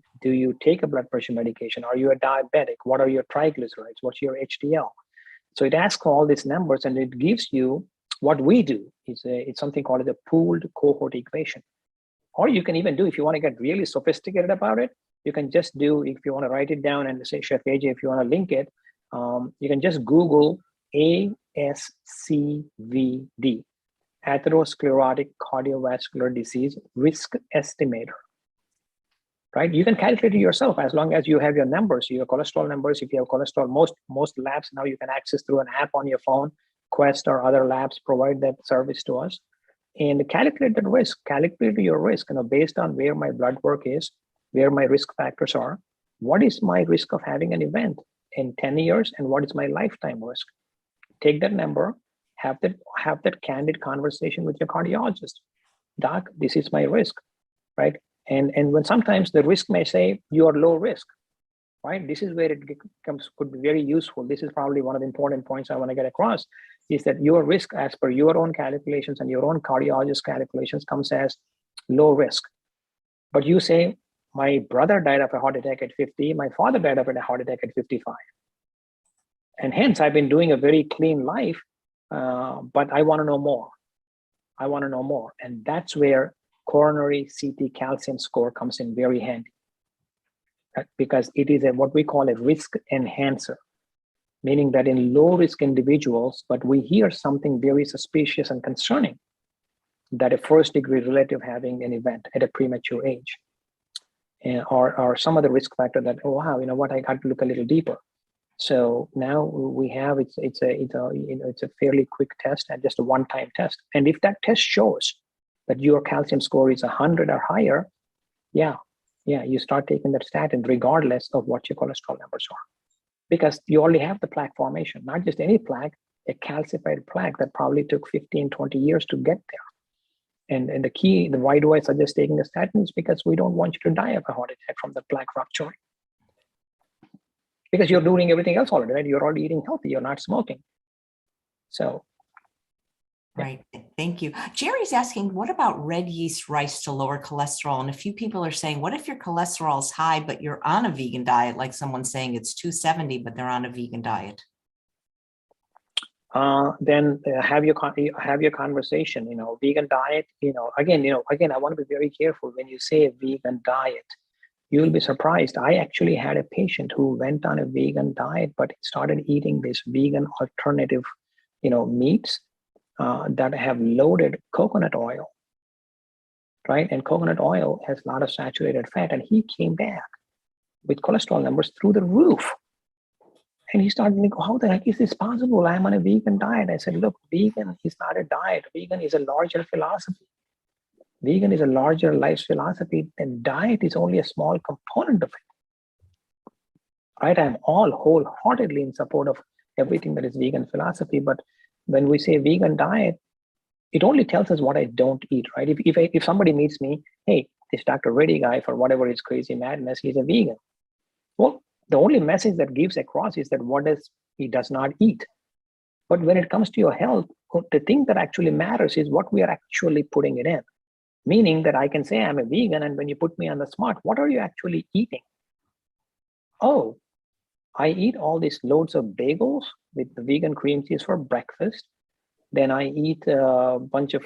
take a blood pressure medication? Are you a diabetic? What are your triglycerides? What's your HDL? So it asks all these numbers, and it gives you what we do. It's something called the pooled cohort equation. Or you can even do, if you want to get really sophisticated about it, you can just do, if you want to write it down and say, Chef AJ, if you want to link it, you can just Google ASCVD, atherosclerotic cardiovascular disease risk estimator, right? You can calculate it yourself as long as you have your numbers, your cholesterol numbers. If you have cholesterol, most labs now you can access through an app on your phone. Quest or other labs provide that service to us. And calculate the risk, calculate your risk, based on where my blood work is, where my risk factors are. What is my risk of having an event in 10 years, and what is my lifetime risk? Take that number, have that candid conversation with your cardiologist. Doc, this is my risk, right? And when sometimes the risk may say you are low risk, right? This is where it could be very useful. This is probably one of the important points I want to get across, is that your risk as per your own calculations and your own cardiologist calculations comes as low risk. But you say, my brother died of a heart attack at 50, my father died of a heart attack at 55. And hence I've been doing a very clean life, but I want to know more. I want to know more. And that's where coronary CT calcium score comes in very handy, because it is what we call a risk enhancer, meaning that in low risk individuals, but we hear something very suspicious and concerning, that a first degree relative having an event at a premature age, or some other risk factor that, oh wow, you know what, I got to look a little deeper. So now we have it's a fairly quick test and just a one-time test. And if that test shows that your calcium score is 100 or higher, yeah, you start taking that statin regardless of what your cholesterol numbers are, because you already have the plaque formation, not just any plaque, a calcified plaque that probably took 15, 20 years to get there. And the key, why do I suggest taking a statin, is because we don't want you to die of a heart attack from the plaque rupture. Because you're doing everything else already, right? You're already eating healthy, you're not smoking. So. Yeah. Right, thank you. Jerry's asking, what about red yeast rice to lower cholesterol? And a few people are saying, what if your cholesterol is high, but you're on a vegan diet, like someone's saying it's 270, but they're on a vegan diet? Then have your conversation, vegan diet, again, I want to be very careful when you say a vegan diet. You'll be surprised. I actually had a patient who went on a vegan diet, but started eating this vegan alternative, meats that have loaded coconut oil, right? And coconut oil has a lot of saturated fat. And he came back with cholesterol numbers through the roof. And he started thinking, how the heck is this possible? I'm on a vegan diet. I said, look, vegan is not a diet. Vegan is a larger philosophy. Vegan is a larger life philosophy, and diet is only a small component of it. Right? I'm all wholeheartedly in support of everything that is vegan philosophy. But when we say vegan diet, it only tells us what I don't eat, right? If somebody meets me, hey, this Dr.Reddy guy, for whatever his crazy madness, he's a vegan. Well, the only message that gives across is that he does not eat. But when it comes to your health, the thing that actually matters is what we are actually putting it in. Meaning that I can say I'm a vegan, and when you put me on the spot, what are you actually eating? Oh, I eat all these loads of bagels with the vegan cream cheese for breakfast. Then I eat a bunch of,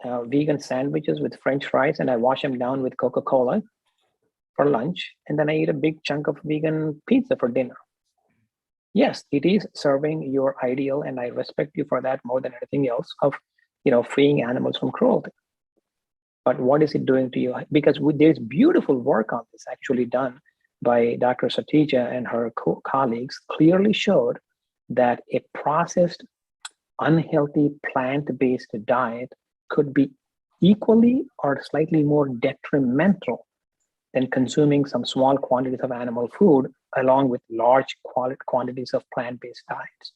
vegan sandwiches with French fries, and I wash them down with Coca-Cola for lunch. And then I eat a big chunk of vegan pizza for dinner. Yes, it is serving your ideal, and I respect you for that more than anything else, of, freeing animals from cruelty. But what is it doing to you? Because there's beautiful work on this actually done by Dr. Satija and her colleagues, clearly showed that a processed, unhealthy, plant-based diet could be equally or slightly more detrimental than consuming some small quantities of animal food along with large quantities of plant-based diets.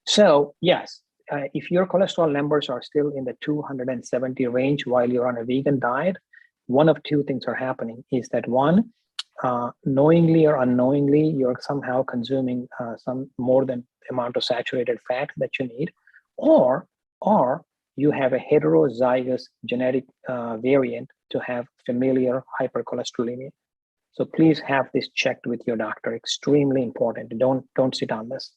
So yes, if your cholesterol numbers are still in the 270 range while you're on a vegan diet, one of two things are happening. Is that one, knowingly or unknowingly, you're somehow consuming some more than the amount of saturated fat that you need, or you have a heterozygous genetic variant to have familial hypercholesterolemia. So please have this checked with your doctor. Extremely important. Don't sit on this.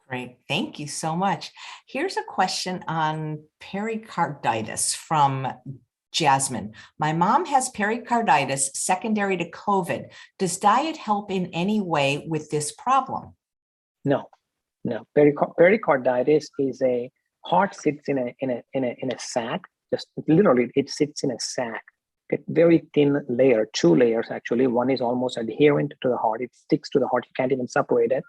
Great. Thank you so much. Here's a question on pericarditis from Jasmine. My mom has pericarditis secondary to COVID. Does diet help in any way with this problem? No. Pericarditis is a heart sits in a sac. Just literally, it sits in a sac. A very thin layer, 2 layers actually. One is almost adherent to the heart. It sticks to the heart. You can't even separate it.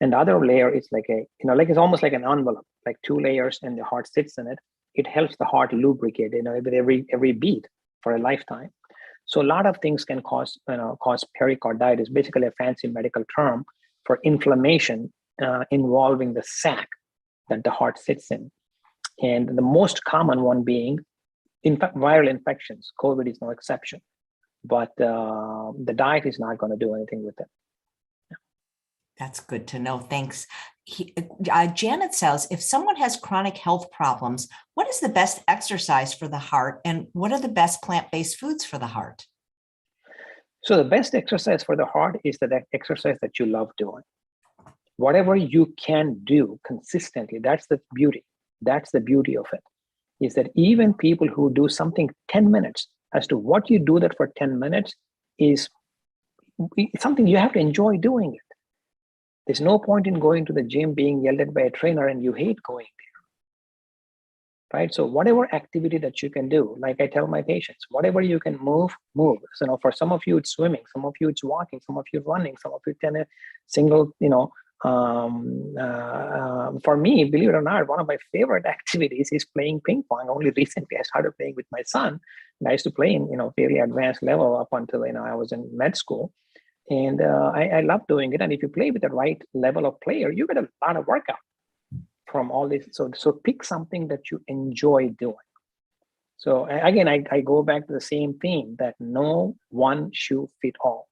And the other layer is like it's almost like an envelope, like 2 layers, and the heart sits in it. It helps the heart lubricate, with every beat for a lifetime. So a lot of things can cause pericarditis, basically a fancy medical term for inflammation involving the sac that the heart sits in. And the most common one being, in fact, viral infections. COVID is no exception, but the diet is not going to do anything with it. That's good to know. Thanks. Janet says, if someone has chronic health problems, what is the best exercise for the heart, and what are the best plant-based foods for the heart? So the best exercise for the heart is that exercise that you love doing. Whatever you can do consistently, that's the beauty. That's the beauty of it, is that even people who do something 10 minutes, as to what you do that for 10 minutes is something you have to enjoy doing it. There's no point in going to the gym being yelled at by a trainer and you hate going there, right? So whatever activity that you can do, like I tell my patients, whatever you can move. So for some of you, it's swimming, some of you, it's walking, some of you, running, some of you, single, for me, believe it or not, one of my favorite activities is playing ping pong. Only recently I started playing with my son, and I used to play in, fairly advanced level up until, I was in med school. And I love doing it. And if you play with the right level of player, you get a lot of workout from all this. So pick something that you enjoy doing. So again, I go back to the same theme that no one shoe fit all.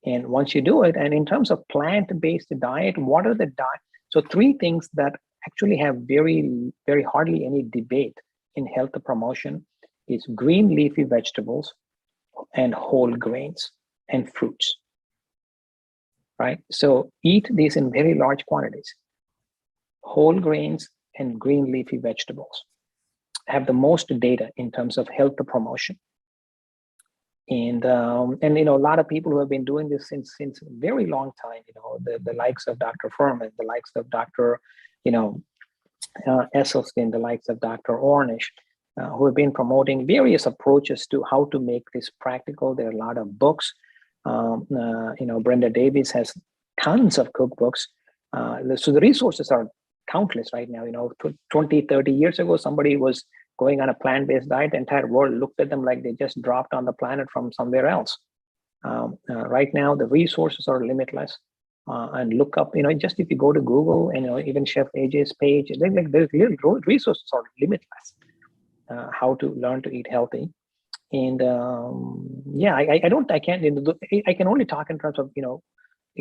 And once you do it, and in terms of plant-based diet, what are the diet? So 3 things that actually have very, very hardly any debate in health promotion is green leafy vegetables and whole grains and fruits. Right? So eat these in very large quantities. Whole grains and green leafy vegetables have the most data in terms of health promotion. And a lot of people who have been doing this since a very long time, the likes of Dr. Furman, the likes of Dr. Esselstyn, the likes of Dr. Ornish, who have been promoting various approaches to how to make this practical. There are a lot of books. Brenda Davies has tons of cookbooks. So the resources are countless right now. 20, 30 years ago, somebody was going on a plant-based diet. The entire world looked at them like they just dropped on the planet from somewhere else. Right now, the resources are limitless. And look up, just if you go to Google and even Chef AJ's page, there's resources are limitless. How to learn to eat healthy. And I can only talk in terms of,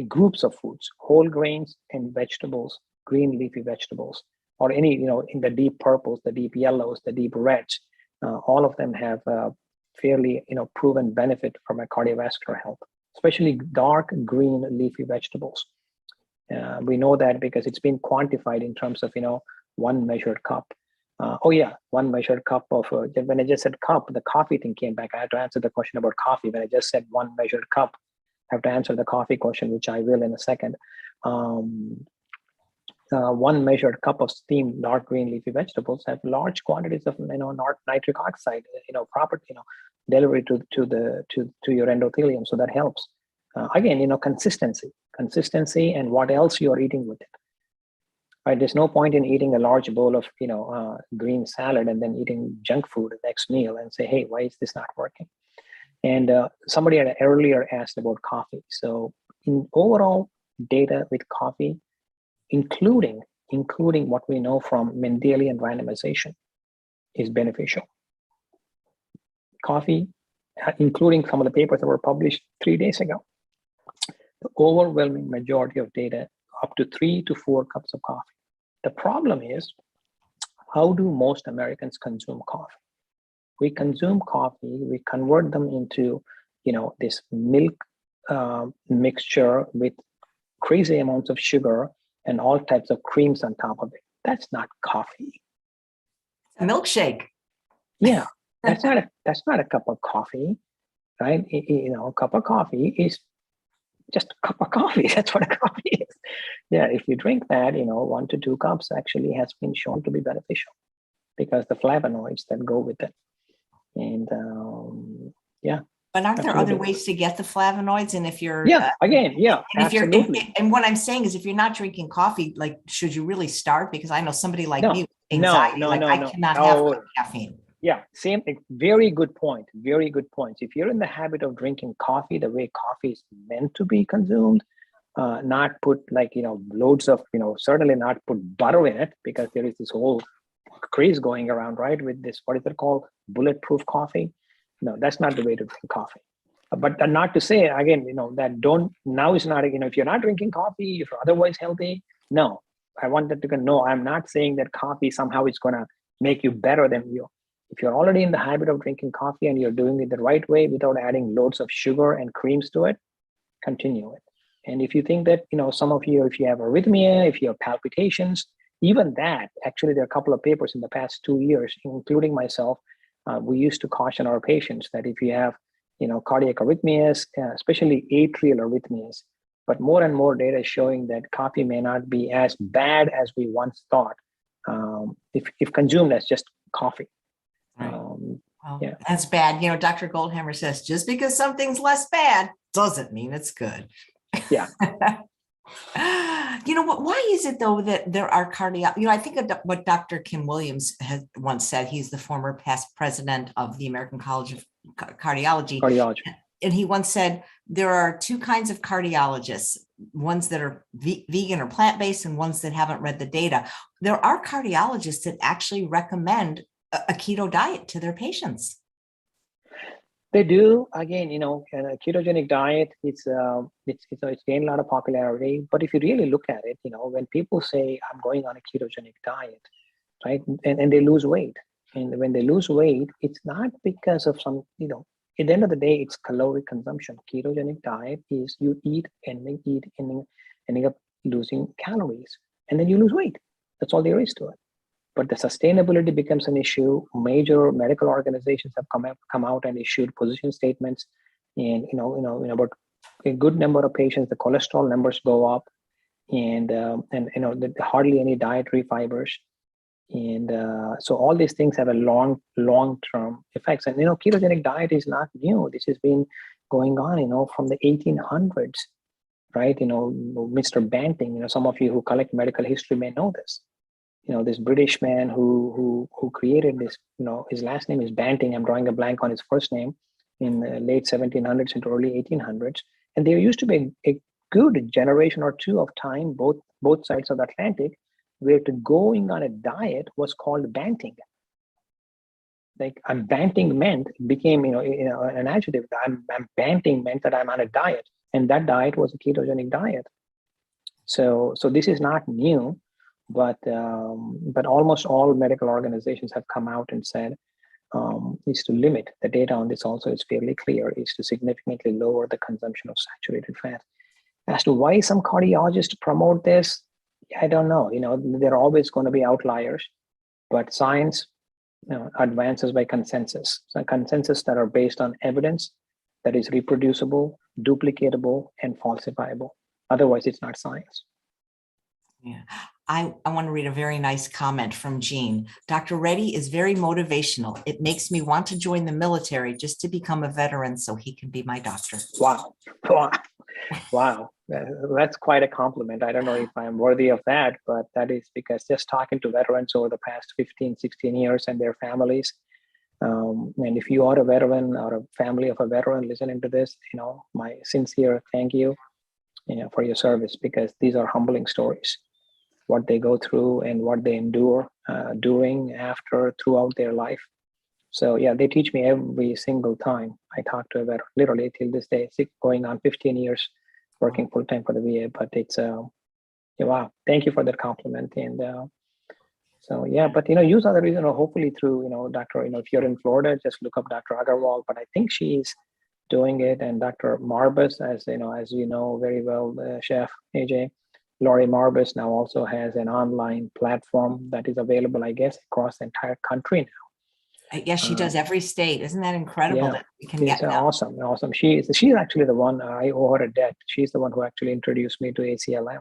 groups of foods, whole grains and vegetables, green leafy vegetables, or any, in the deep purples, the deep yellows, the deep reds, all of them have fairly, proven benefit from a cardiovascular health, especially dark green leafy vegetables. We know that because it's been quantified in terms of, 1 measured cup. 1 measured cup of, when I just said cup, the coffee thing came back. I had to answer the question about coffee. When I just said 1 measured cup, I have to answer the coffee question, which I will in a second. 1 measured cup of steamed dark green leafy vegetables have large quantities of, nitric oxide, delivery to your endothelium. So that helps. Again, consistency and what else you're eating with it. right? There's no point in eating a large bowl of, green salad and then eating junk food the next meal and say, hey, why is this not working? And somebody had earlier asked about coffee. So in overall data with coffee, including what we know from Mendelian randomization, is beneficial. Coffee, including some of the papers that were published 3 days ago, the overwhelming majority of data, up to 3 to 4 cups of coffee. The problem is, how do most Americans consume coffee? We consume coffee, we convert them into, this milk mixture with crazy amounts of sugar and all types of creams on top of it. That's not coffee. A milkshake. Yeah, that's not a cup of coffee, right? A cup of coffee is just a cup of coffee. That's what a coffee is. Yeah, if you drink that, 1 to 2 cups actually has been shown to be beneficial because the flavonoids that go with it. And yeah. But aren't there other ways to get the flavonoids? And if you're absolutely. And what I'm saying is, if you're not drinking coffee, like, should you really start? Because I know somebody like me with anxiety, I cannot have caffeine. Yeah, same. Very good point. Very good point. If you're in the habit of drinking coffee the way coffee is meant to be consumed, not put loads of, certainly not put butter in it, because there is this whole craze going around, right? With this, what is it called? Bulletproof coffee. No, that's not the way to drink coffee. But not to say, again, that now is not, if you're not drinking coffee, if you're otherwise healthy, no. I want that to go, no, I'm not saying that coffee somehow is going to make you better than you. If you're already in the habit of drinking coffee and you're doing it the right way without adding loads of sugar and creams to it, continue it. And if you think that, some of you, if you have arrhythmia, if you have palpitations, even that, actually, there are a couple of papers in the past 2 years, including myself, we used to caution our patients that if you have, cardiac arrhythmias, especially atrial arrhythmias, but more and more data is showing that coffee may not be as bad as we once thought, if consumed as just coffee. Right. Well, yeah, that's bad. Dr. Goldhammer says, just because something's less bad doesn't mean it's good. Yeah. Why is it though that there are I think of what Dr. Kim Williams has once said. He's the former past president of the American College of Cardiology. And he once said, there are 2 kinds of cardiologists, ones that are vegan or plant-based and ones that haven't read the data. There are cardiologists that actually recommend a keto diet to their patients. They do. Again, a ketogenic diet, it's gained a lot of popularity. But if you really look at it, when people say I'm going on a ketogenic diet, right, and they lose weight, and when they lose weight, it's not because of some, at the end of the day, it's caloric consumption. Ketogenic diet is you eat, ending up losing calories, and then you lose weight. That's all there is to it. But the sustainability becomes an issue. Major medical organizations have come out and issued position statements, and about a good number of patients, the cholesterol numbers go up, and hardly any dietary fibers, and so all these things have a long-term effects. And ketogenic diet is not new. This has been going on, from the 1800s, right? Mr. Banting. Some of you who collect medical history may know this. This British man who created this, his last name is Banting. I'm drawing a blank on his first name, in the late 1700s into early 1800s. And there used to be a good generation or 2 of time, both sides of the Atlantic, where going on a diet was called banting. Like banting became, an adjective. I'm banting meant that I'm on a diet, and that diet was a ketogenic diet. So this is not new. But almost all medical organizations have come out and said is to limit. The data on this also is fairly clear, is to significantly lower the consumption of saturated fat. As to why some cardiologists promote this, I don't know. There are always going to be outliers, but science advances by consensus. So consensus that are based on evidence that is reproducible, duplicatable, and falsifiable. Otherwise, it's not science. Yeah. I want to read a very nice comment from Jean. Dr. Reddy is very motivational. It makes me want to join the military just to become a veteran so he can be my doctor. Wow. That's quite a compliment. I don't know if I'm worthy of that, but that is because just talking to veterans over the past 15, 16 years and their families. And if you are a veteran or a family of a veteran listening to this, my sincere thank you, for your service, because these are humbling stories, what they go through and what they endure during, after, throughout their life. So yeah, they teach me every single time I talk to a veteran, literally till this day, going on 15 years working full time for the VA. But it's wow, thank you for that compliment. And so yeah, but use other reason, or hopefully through Doctor. If you're in Florida, just look up Dr. Agarwal. But I think she's doing it, and Dr. Marbus, as you know very well, Chef AJ. Laurie Marbus now also has an online platform that is available, I guess, across the entire country now. Yes, she does every state. Isn't that incredible? Yeah, that we can get awesome. She's actually the one, I owe her a debt. She's the one who actually introduced me to ACLM.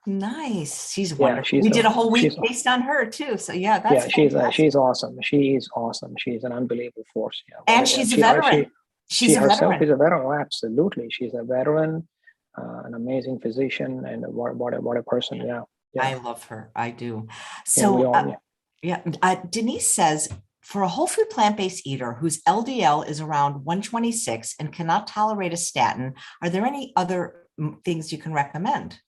Nice. She's wonderful. We did a whole week based on her too. So yeah, that's she's awesome. She is awesome. She's an unbelievable force. Yeah. And she's a veteran. She herself is a veteran. Oh, absolutely. She's a veteran, an amazing physician, and what a person. Yeah. I love her. I do. So Denise says, for a whole food plant-based eater whose LDL is around 126 and cannot tolerate a statin, are there any other things you can recommend?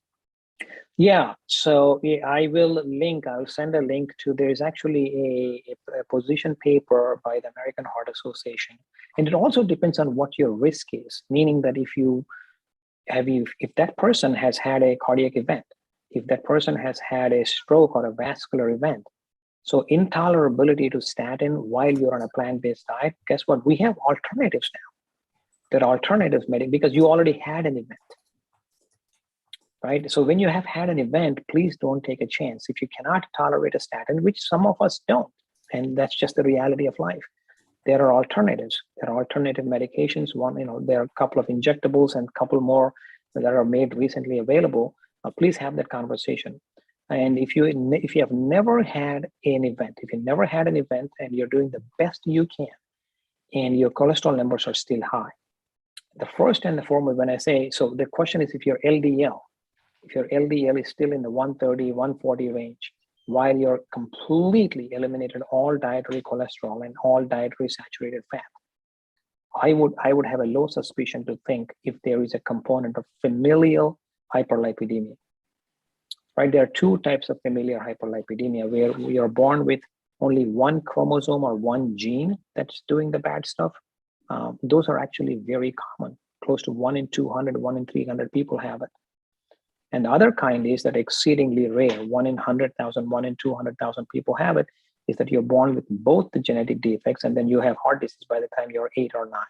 Yeah, so I'll send a link to, there's actually a position paper by the American Heart Association. And it also depends on what your risk is, meaning that if that person has had a cardiac event, if that person has had a stroke or a vascular event, so intolerability to statin while you're on a plant-based diet, guess what? We have alternatives now. There are alternatives because you already had an event, right? So when you have had an event, please don't take a chance. If you cannot tolerate a statin, which some of us don't, and that's just the reality of life, there are alternatives. There are alternative medications. There are a couple of injectables and a couple more that are made recently available. Please have that conversation. And if you have never had an event, and you're doing the best you can, and your cholesterol numbers are still high, the first and the foremost, when I say, so the question is, if your LDL is still in the 130, 140 range, while you're completely eliminated all dietary cholesterol and all dietary saturated fat, I would have a low suspicion to think if there is a component of familial hyperlipidemia. Right, there are two types of familial hyperlipidemia, where we are born with only one chromosome or one gene that's doing the bad stuff. Those are actually very common. Close to 1 in 200, 1 in 300 people have it. And the other kind is that exceedingly rare, 1 in 100,000, 1 in 200,000 people have it, is that you're born with both the genetic defects, and then you have heart disease by the time you're 8 or 9.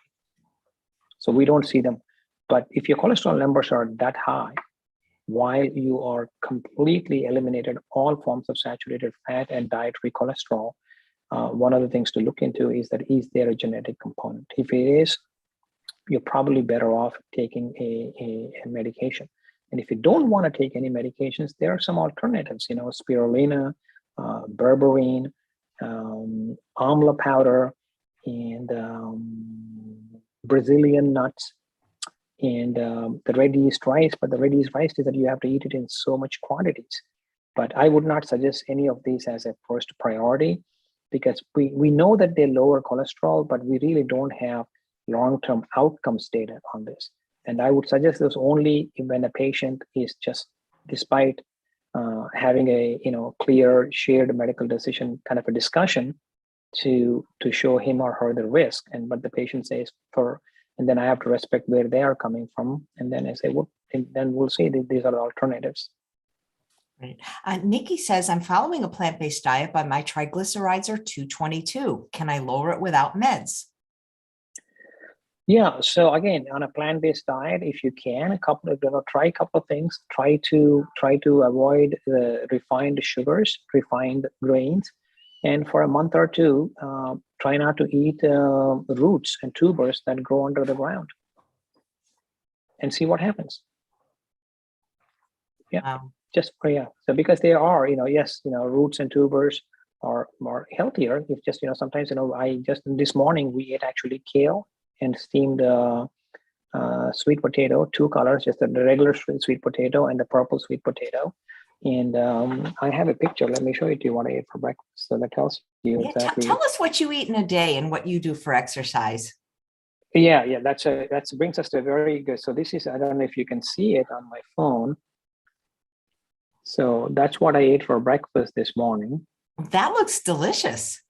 So we don't see them. But if your cholesterol numbers are that high, while you are completely eliminated all forms of saturated fat and dietary cholesterol, one of the things to look into is there a genetic component? If it is, you're probably better off taking a medication. And if you don't want to take any medications, there are some alternatives, spirulina, berberine, amla powder, and Brazilian nuts, and the red yeast rice. But the red yeast rice is that you have to eat it in so much quantities. But I would not suggest any of these as a first priority, because we know that they lower cholesterol, but we really don't have long-term outcomes data on this. And I would suggest this only when a patient is just, despite having a clear shared medical decision kind of a discussion to show him or her the risk, but the patient says and then I have to respect where they are coming from. And then I say, well, and then we'll see that these are the alternatives. Right. Nikki says, I'm following a plant-based diet, but my triglycerides are 222. Can I lower it without meds? Yeah. So again, on a plant-based diet, if you can, try a couple of things. Try to avoid the refined sugars, refined grains. And for a month or two, try not to eat roots and tubers that grow under the ground, and see what happens. Yeah, wow. So because there are, roots and tubers are more healthier. If just, sometimes, I just this morning we ate actually kale and steamed sweet potato, 2 colors, just the regular sweet potato and the purple sweet potato. And I have a picture. Let me show it to you what I ate for breakfast. So that tells you exactly. Tell us what you eat in a day and what you do for exercise. Yeah, that brings us to a very good. So this is, I don't know if you can see it on my phone. So that's what I ate for breakfast this morning. That looks delicious.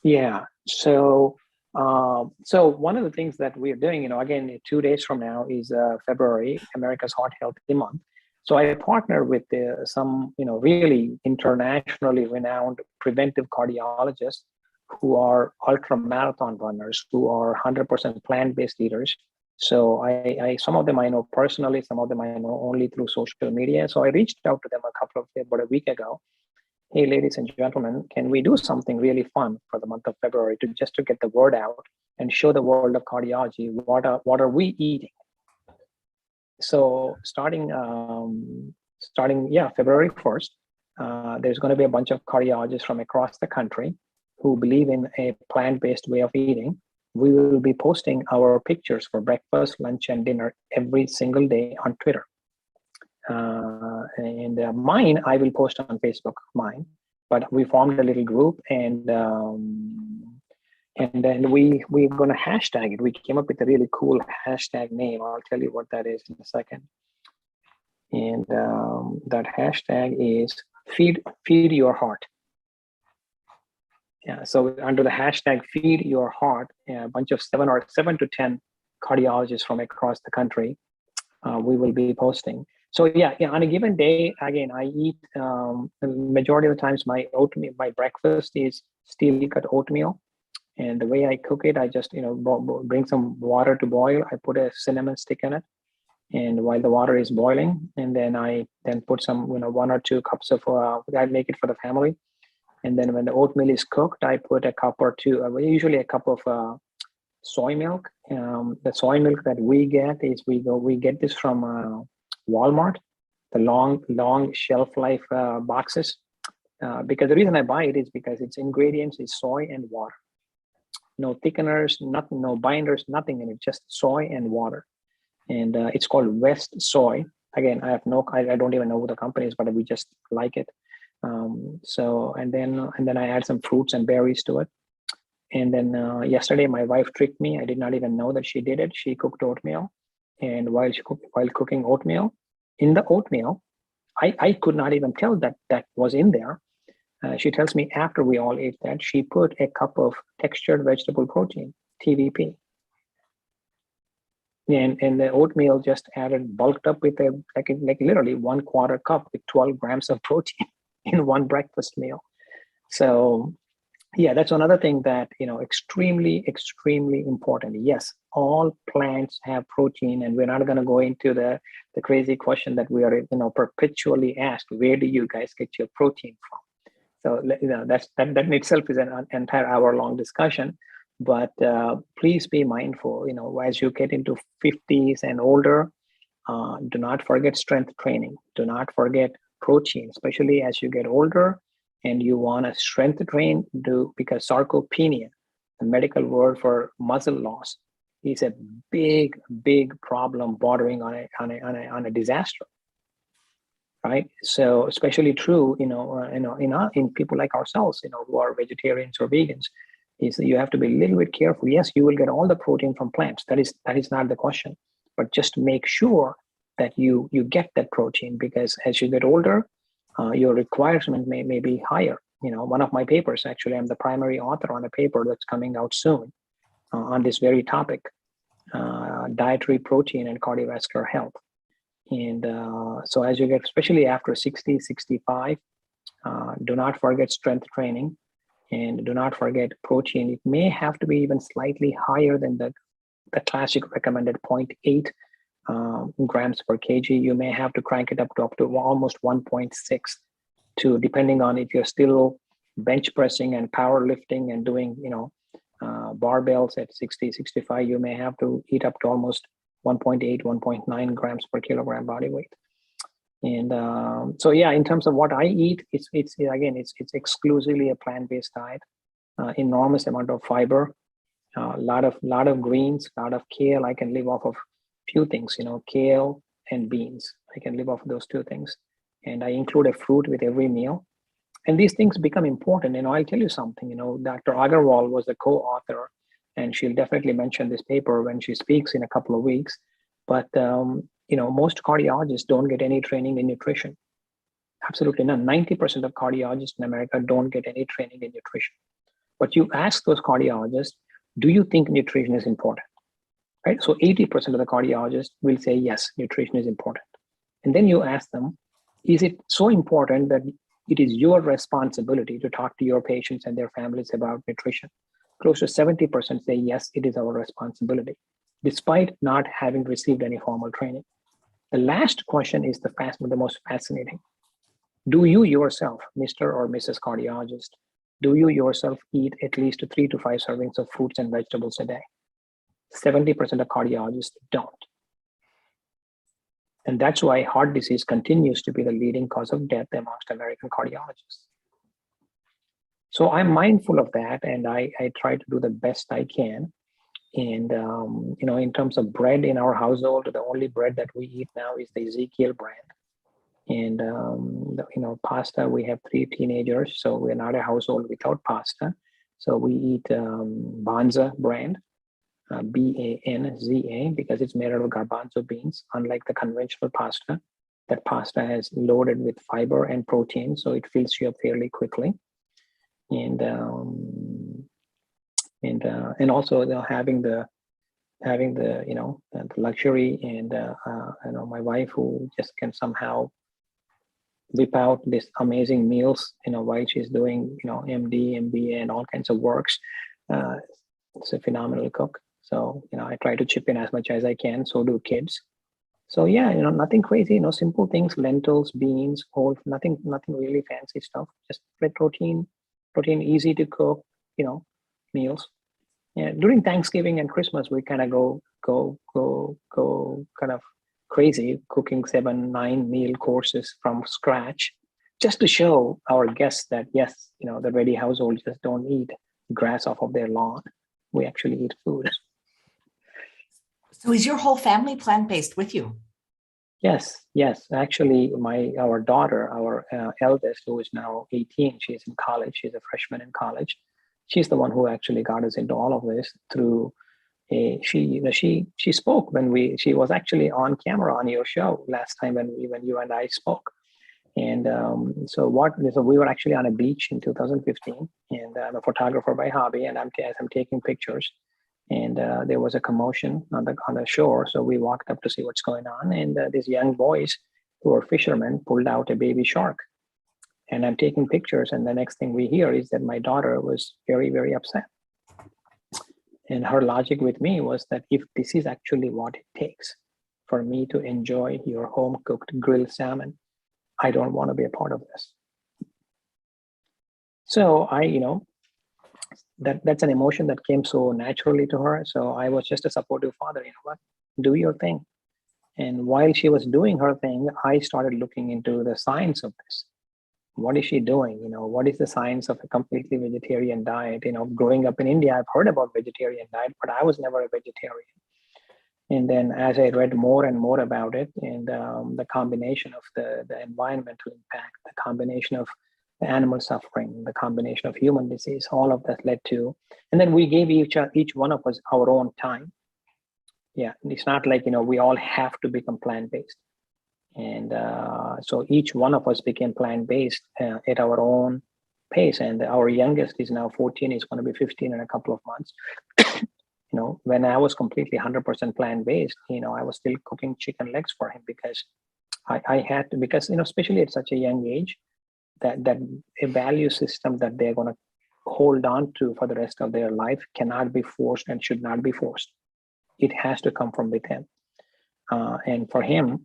Yeah. So one of the things that we're doing, again, 2 days from now is February, America's Heart Healthy Month. So I partner with some, really internationally renowned preventive cardiologists who are ultra marathon runners, who are 100% plant-based eaters. So I some of them I know personally, some of them I know only through social media. So I reached out to them about a week ago. Hey, ladies and gentlemen, can we do something really fun for the month of February to get the word out and show the world of cardiology what are we eating? So starting February 1st, there's going to be a bunch of cardiologists from across the country who believe in a plant-based way of eating. We will be posting our pictures for breakfast, lunch, and dinner every single day on Twitter. And mine, I will post on Facebook, mine. But we formed a little group, and then we're going to hashtag it. We came up with a really cool hashtag name. I'll tell you what that is in a second. And that hashtag is feed your heart. Yeah. So under the hashtag feed your heart, a bunch of 7 to 10 cardiologists from across the country, we will be posting. So yeah, on a given day, again, I eat the majority of the times my breakfast is steel cut oatmeal. And the way I cook it, I just, bring some water to boil. I put a cinnamon stick in it. And while the water is boiling, and then I put some, 1 or 2 cups of, I make it for the family. And then when the oatmeal is cooked, I put a cup or 2, usually a cup of soy milk. The soy milk that we get is we get this from Walmart, the long shelf life boxes. Because the reason I buy it is because its ingredients is soy and water. No thickeners, nothing, no binders, nothing in it, just soy and water. And it's called West Soy. Again, I don't even know who the company is, but we just like it. And then I add some fruits and berries to it. And then yesterday my wife tricked me. I did not even know that she did it. She cooked oatmeal, and while cooking oatmeal, in the oatmeal, I could not even tell that was in there. She tells me after we all ate that, she put a cup of textured vegetable protein, TVP. And the oatmeal just bulked up with like literally 1/4 cup with 12 grams of protein in one breakfast meal. So yeah, that's another thing that, extremely, extremely important. Yes, all plants have protein, and we're not going to go into the crazy question that we are, perpetually asked, where do you guys get your protein from? So, that in itself is an entire hour-long discussion. But please be mindful, as you get into 50s and older, do not forget strength training. Do not forget protein, especially as you get older and you want to strength train, because sarcopenia, the medical word for muscle loss, is a big, big problem bordering on a disaster. Right. So especially true, in people like ourselves, who are vegetarians or vegans, is that you have to be a little bit careful. Yes, you will get all the protein from plants. That is not the question, but just make sure that you get that protein, because as you get older, your requirement may be higher. One of my papers, actually, I'm the primary author on a paper that's coming out soon on this very topic, dietary protein and cardiovascular health. And so as you get, especially after 60, 65, do not forget strength training, and do not forget protein. It may have to be even slightly higher than the classic recommended 0.8 grams per kg. You may have to crank it up to almost 1.6 depending on if you're still bench pressing and powerlifting and doing, barbells at 60, 65, you may have to eat up to almost 1.8, 1.9 grams per kilogram body weight. And so, yeah, in terms of what I eat, it's exclusively a plant-based diet, enormous amount of fiber, a lot of greens, a lot of kale. I can live off of few things, kale and beans. I can live off of those two things. And I include a fruit with every meal. And these things become important. I'll tell you something, Dr. Agarwal was the co-author, and she'll definitely mention this paper when she speaks in a couple of weeks. But, most cardiologists don't get any training in nutrition. Absolutely none. 90% of cardiologists in America don't get any training in nutrition. But you ask those cardiologists, do you think nutrition is important? Right? So 80% of the cardiologists will say, yes, nutrition is important. And then you ask them, is it so important that it is your responsibility to talk to your patients and their families about nutrition? Close to 70% say, yes, it is our responsibility, despite not having received any formal training. The last question is the most fascinating. Do you yourself, Mr. or Mrs. Cardiologist, do you yourself eat at least 3 to 5 servings of fruits and vegetables a day? 70% of cardiologists don't. And that's why heart disease continues to be the leading cause of death amongst American cardiologists. So I'm mindful of that, and I try to do the best I can. And, in terms of bread in our household, the only bread that we eat now is the Ezekiel brand. And, pasta, we have 3 teenagers, so we're not a household without pasta. So we eat Banza brand, Banza, because it's made out of garbanzo beans, unlike the conventional pasta. That pasta has loaded with fiber and protein, so it fills you up fairly quickly. And also having the luxury and my wife, who just can somehow whip out these amazing meals while she's doing MD, MBA, and all kinds of works. It's a phenomenal cook. So I try to chip in as much as I can. So do kids. So yeah, nothing crazy. Simple things: lentils, beans, whole, nothing really fancy stuff. Just protein, easy to cook, meals. Yeah, during Thanksgiving and Christmas, we kind of go kind of crazy, cooking 7-9 meal courses from scratch, just to show our guests that yes, the Reddy household just don't eat grass off of their lawn. We actually eat food. So is your whole family plant-based with you? Yes. Actually, our daughter, our eldest, who is now 18, she's in college. She's a freshman in college. She's the one who actually got us into all of this through she spoke when she was actually on camera on your show last time when you and I spoke. And so we were actually on a beach in 2015, and I'm a photographer by hobby, and I'm taking pictures. And there was a commotion on the shore, so we walked up to see what's going on. And these young boys who are fishermen pulled out a baby shark. And I'm taking pictures, and the next thing we hear is that my daughter was very, very upset. And her logic with me was that if this is actually what it takes for me to enjoy your home-cooked grilled salmon, I don't want to be a part of this. So that's an emotion that came so naturally to her. So I was just a supportive father. Do your thing. And while she was doing her thing, I started looking into the science of this. What is she doing? What is the science of a completely vegetarian diet? Growing up in India, I've heard about vegetarian diet, but I was never a vegetarian. And then as I read more and more about it, and the combination of the environmental impact, the combination of the animal suffering, the combination of human disease, all of that led to, and then we gave each one of us our own time. Yeah, it's not like, we all have to become plant-based. And so each one of us became plant-based at our own pace. And our youngest is now 14, he's going to be 15 in a couple of months. When I was completely 100% plant-based, I was still cooking chicken legs for him because I had to, because, especially at such a young age, that a value system that they're going to hold on to for the rest of their life cannot be forced and should not be forced. It has to come from within. And for him,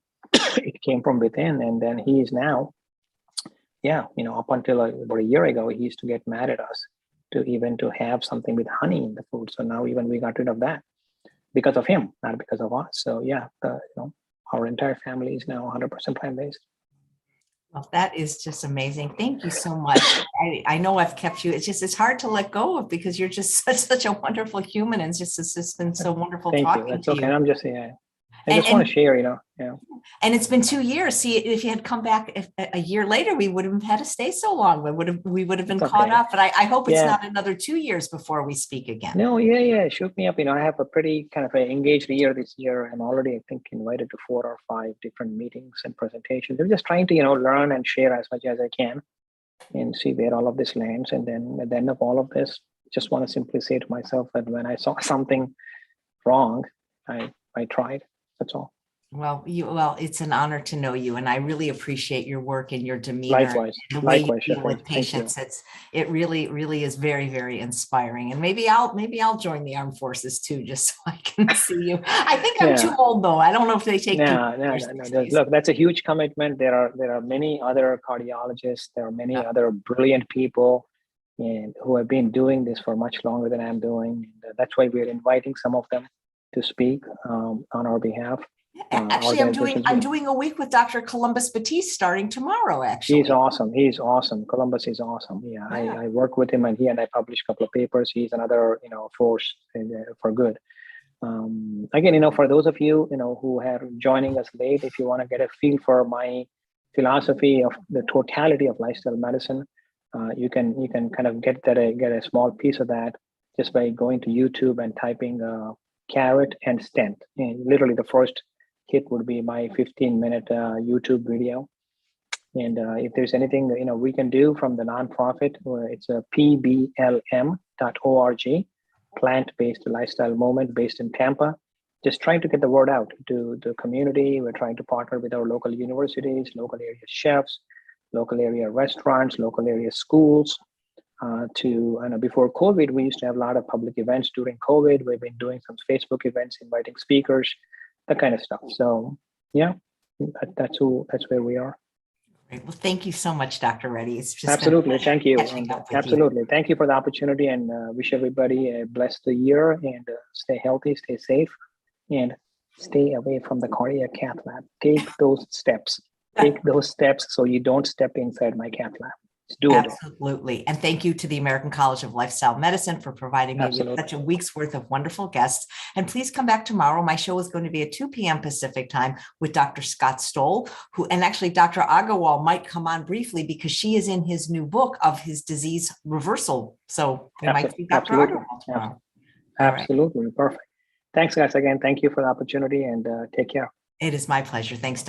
it came from within. And then he is now, up until about a year ago, he used to get mad at us to have something with honey in the food. So now even we got rid of that because of him, not because of us. So yeah, our entire family is now 100% plant-based. Well, that is just amazing. Thank you so much. I know I've kept you. It's hard to let go of because you're just such a wonderful human, and it's just been so wonderful talking to you. That's okay. I'm just saying. I just want to share, yeah. And it's been 2 years. See, if you had come back a year later, we wouldn't have had to stay so long. We would have been caught up. But I hope it's not another 2 years before we speak again. No, yeah. Shoot me up. I have a pretty kind of engaged year this year. I'm already, I think, invited to 4 or 5 different meetings and presentations. I'm just trying to, learn and share as much as I can and see where all of this lands. And then at the end of all of this, just want to simply say to myself that when I saw something wrong, I tried. That's all. Well, it's an honor to know you, and I really appreciate your work and your demeanor. Likewise. And the way you deal with patients. It really, really is very, very inspiring. And maybe I'll join the armed forces too, just so I can see you. I think I'm too old though. I don't know if they take. No. Look, that's a huge commitment. There are many other cardiologists. There are many other brilliant people, and who have been doing this for much longer than I'm doing. And that's why we're inviting some of them to speak on our behalf. Actually, I'm doing a week with Dr. Columbus Batiste starting tomorrow. Actually, he's awesome. Columbus is awesome. Yeah. I work with him, and he and I published a couple of papers. He's another force for good. Again, for those of you who are joining us late, if you want to get a feel for my philosophy of the totality of lifestyle medicine, you can kind of get a small piece of that just by going to YouTube and typing carrot and stent. And literally the first hit would be my 15-minute YouTube video. And if there's anything we can do from the nonprofit, it's a PBLM.org, plant-based lifestyle movement based in Tampa. Just trying to get the word out to the community. We're trying to partner with our local universities, local area chefs, local area restaurants, local area schools. Before COVID, we used to have a lot of public events. During COVID, we've been doing some Facebook events, inviting speakers, that kind of stuff. So yeah, that's where we are. Great. Well, thank you so much, Dr. Reddy. It's just absolutely. Thank you. Absolutely. Thank you for the opportunity, and wish everybody a blessed year, and stay healthy, stay safe, and stay away from the cardiac cath lab. Take those steps. Take those steps so you don't step inside my cath lab. It's doable. Absolutely. And thank you to the American College of Lifestyle Medicine for providing me with such a week's worth of wonderful guests. And please come back tomorrow. My show is going to be at 2 p.m. Pacific time with Dr. Scott Stoll, and actually Dr. Agarwal might come on briefly because she is in his new book of his disease reversal. So we might see Dr. Agarwal tomorrow. Absolutely. Perfect. Thanks, guys. Again, thank you for the opportunity, and take care. It is my pleasure. Thanks.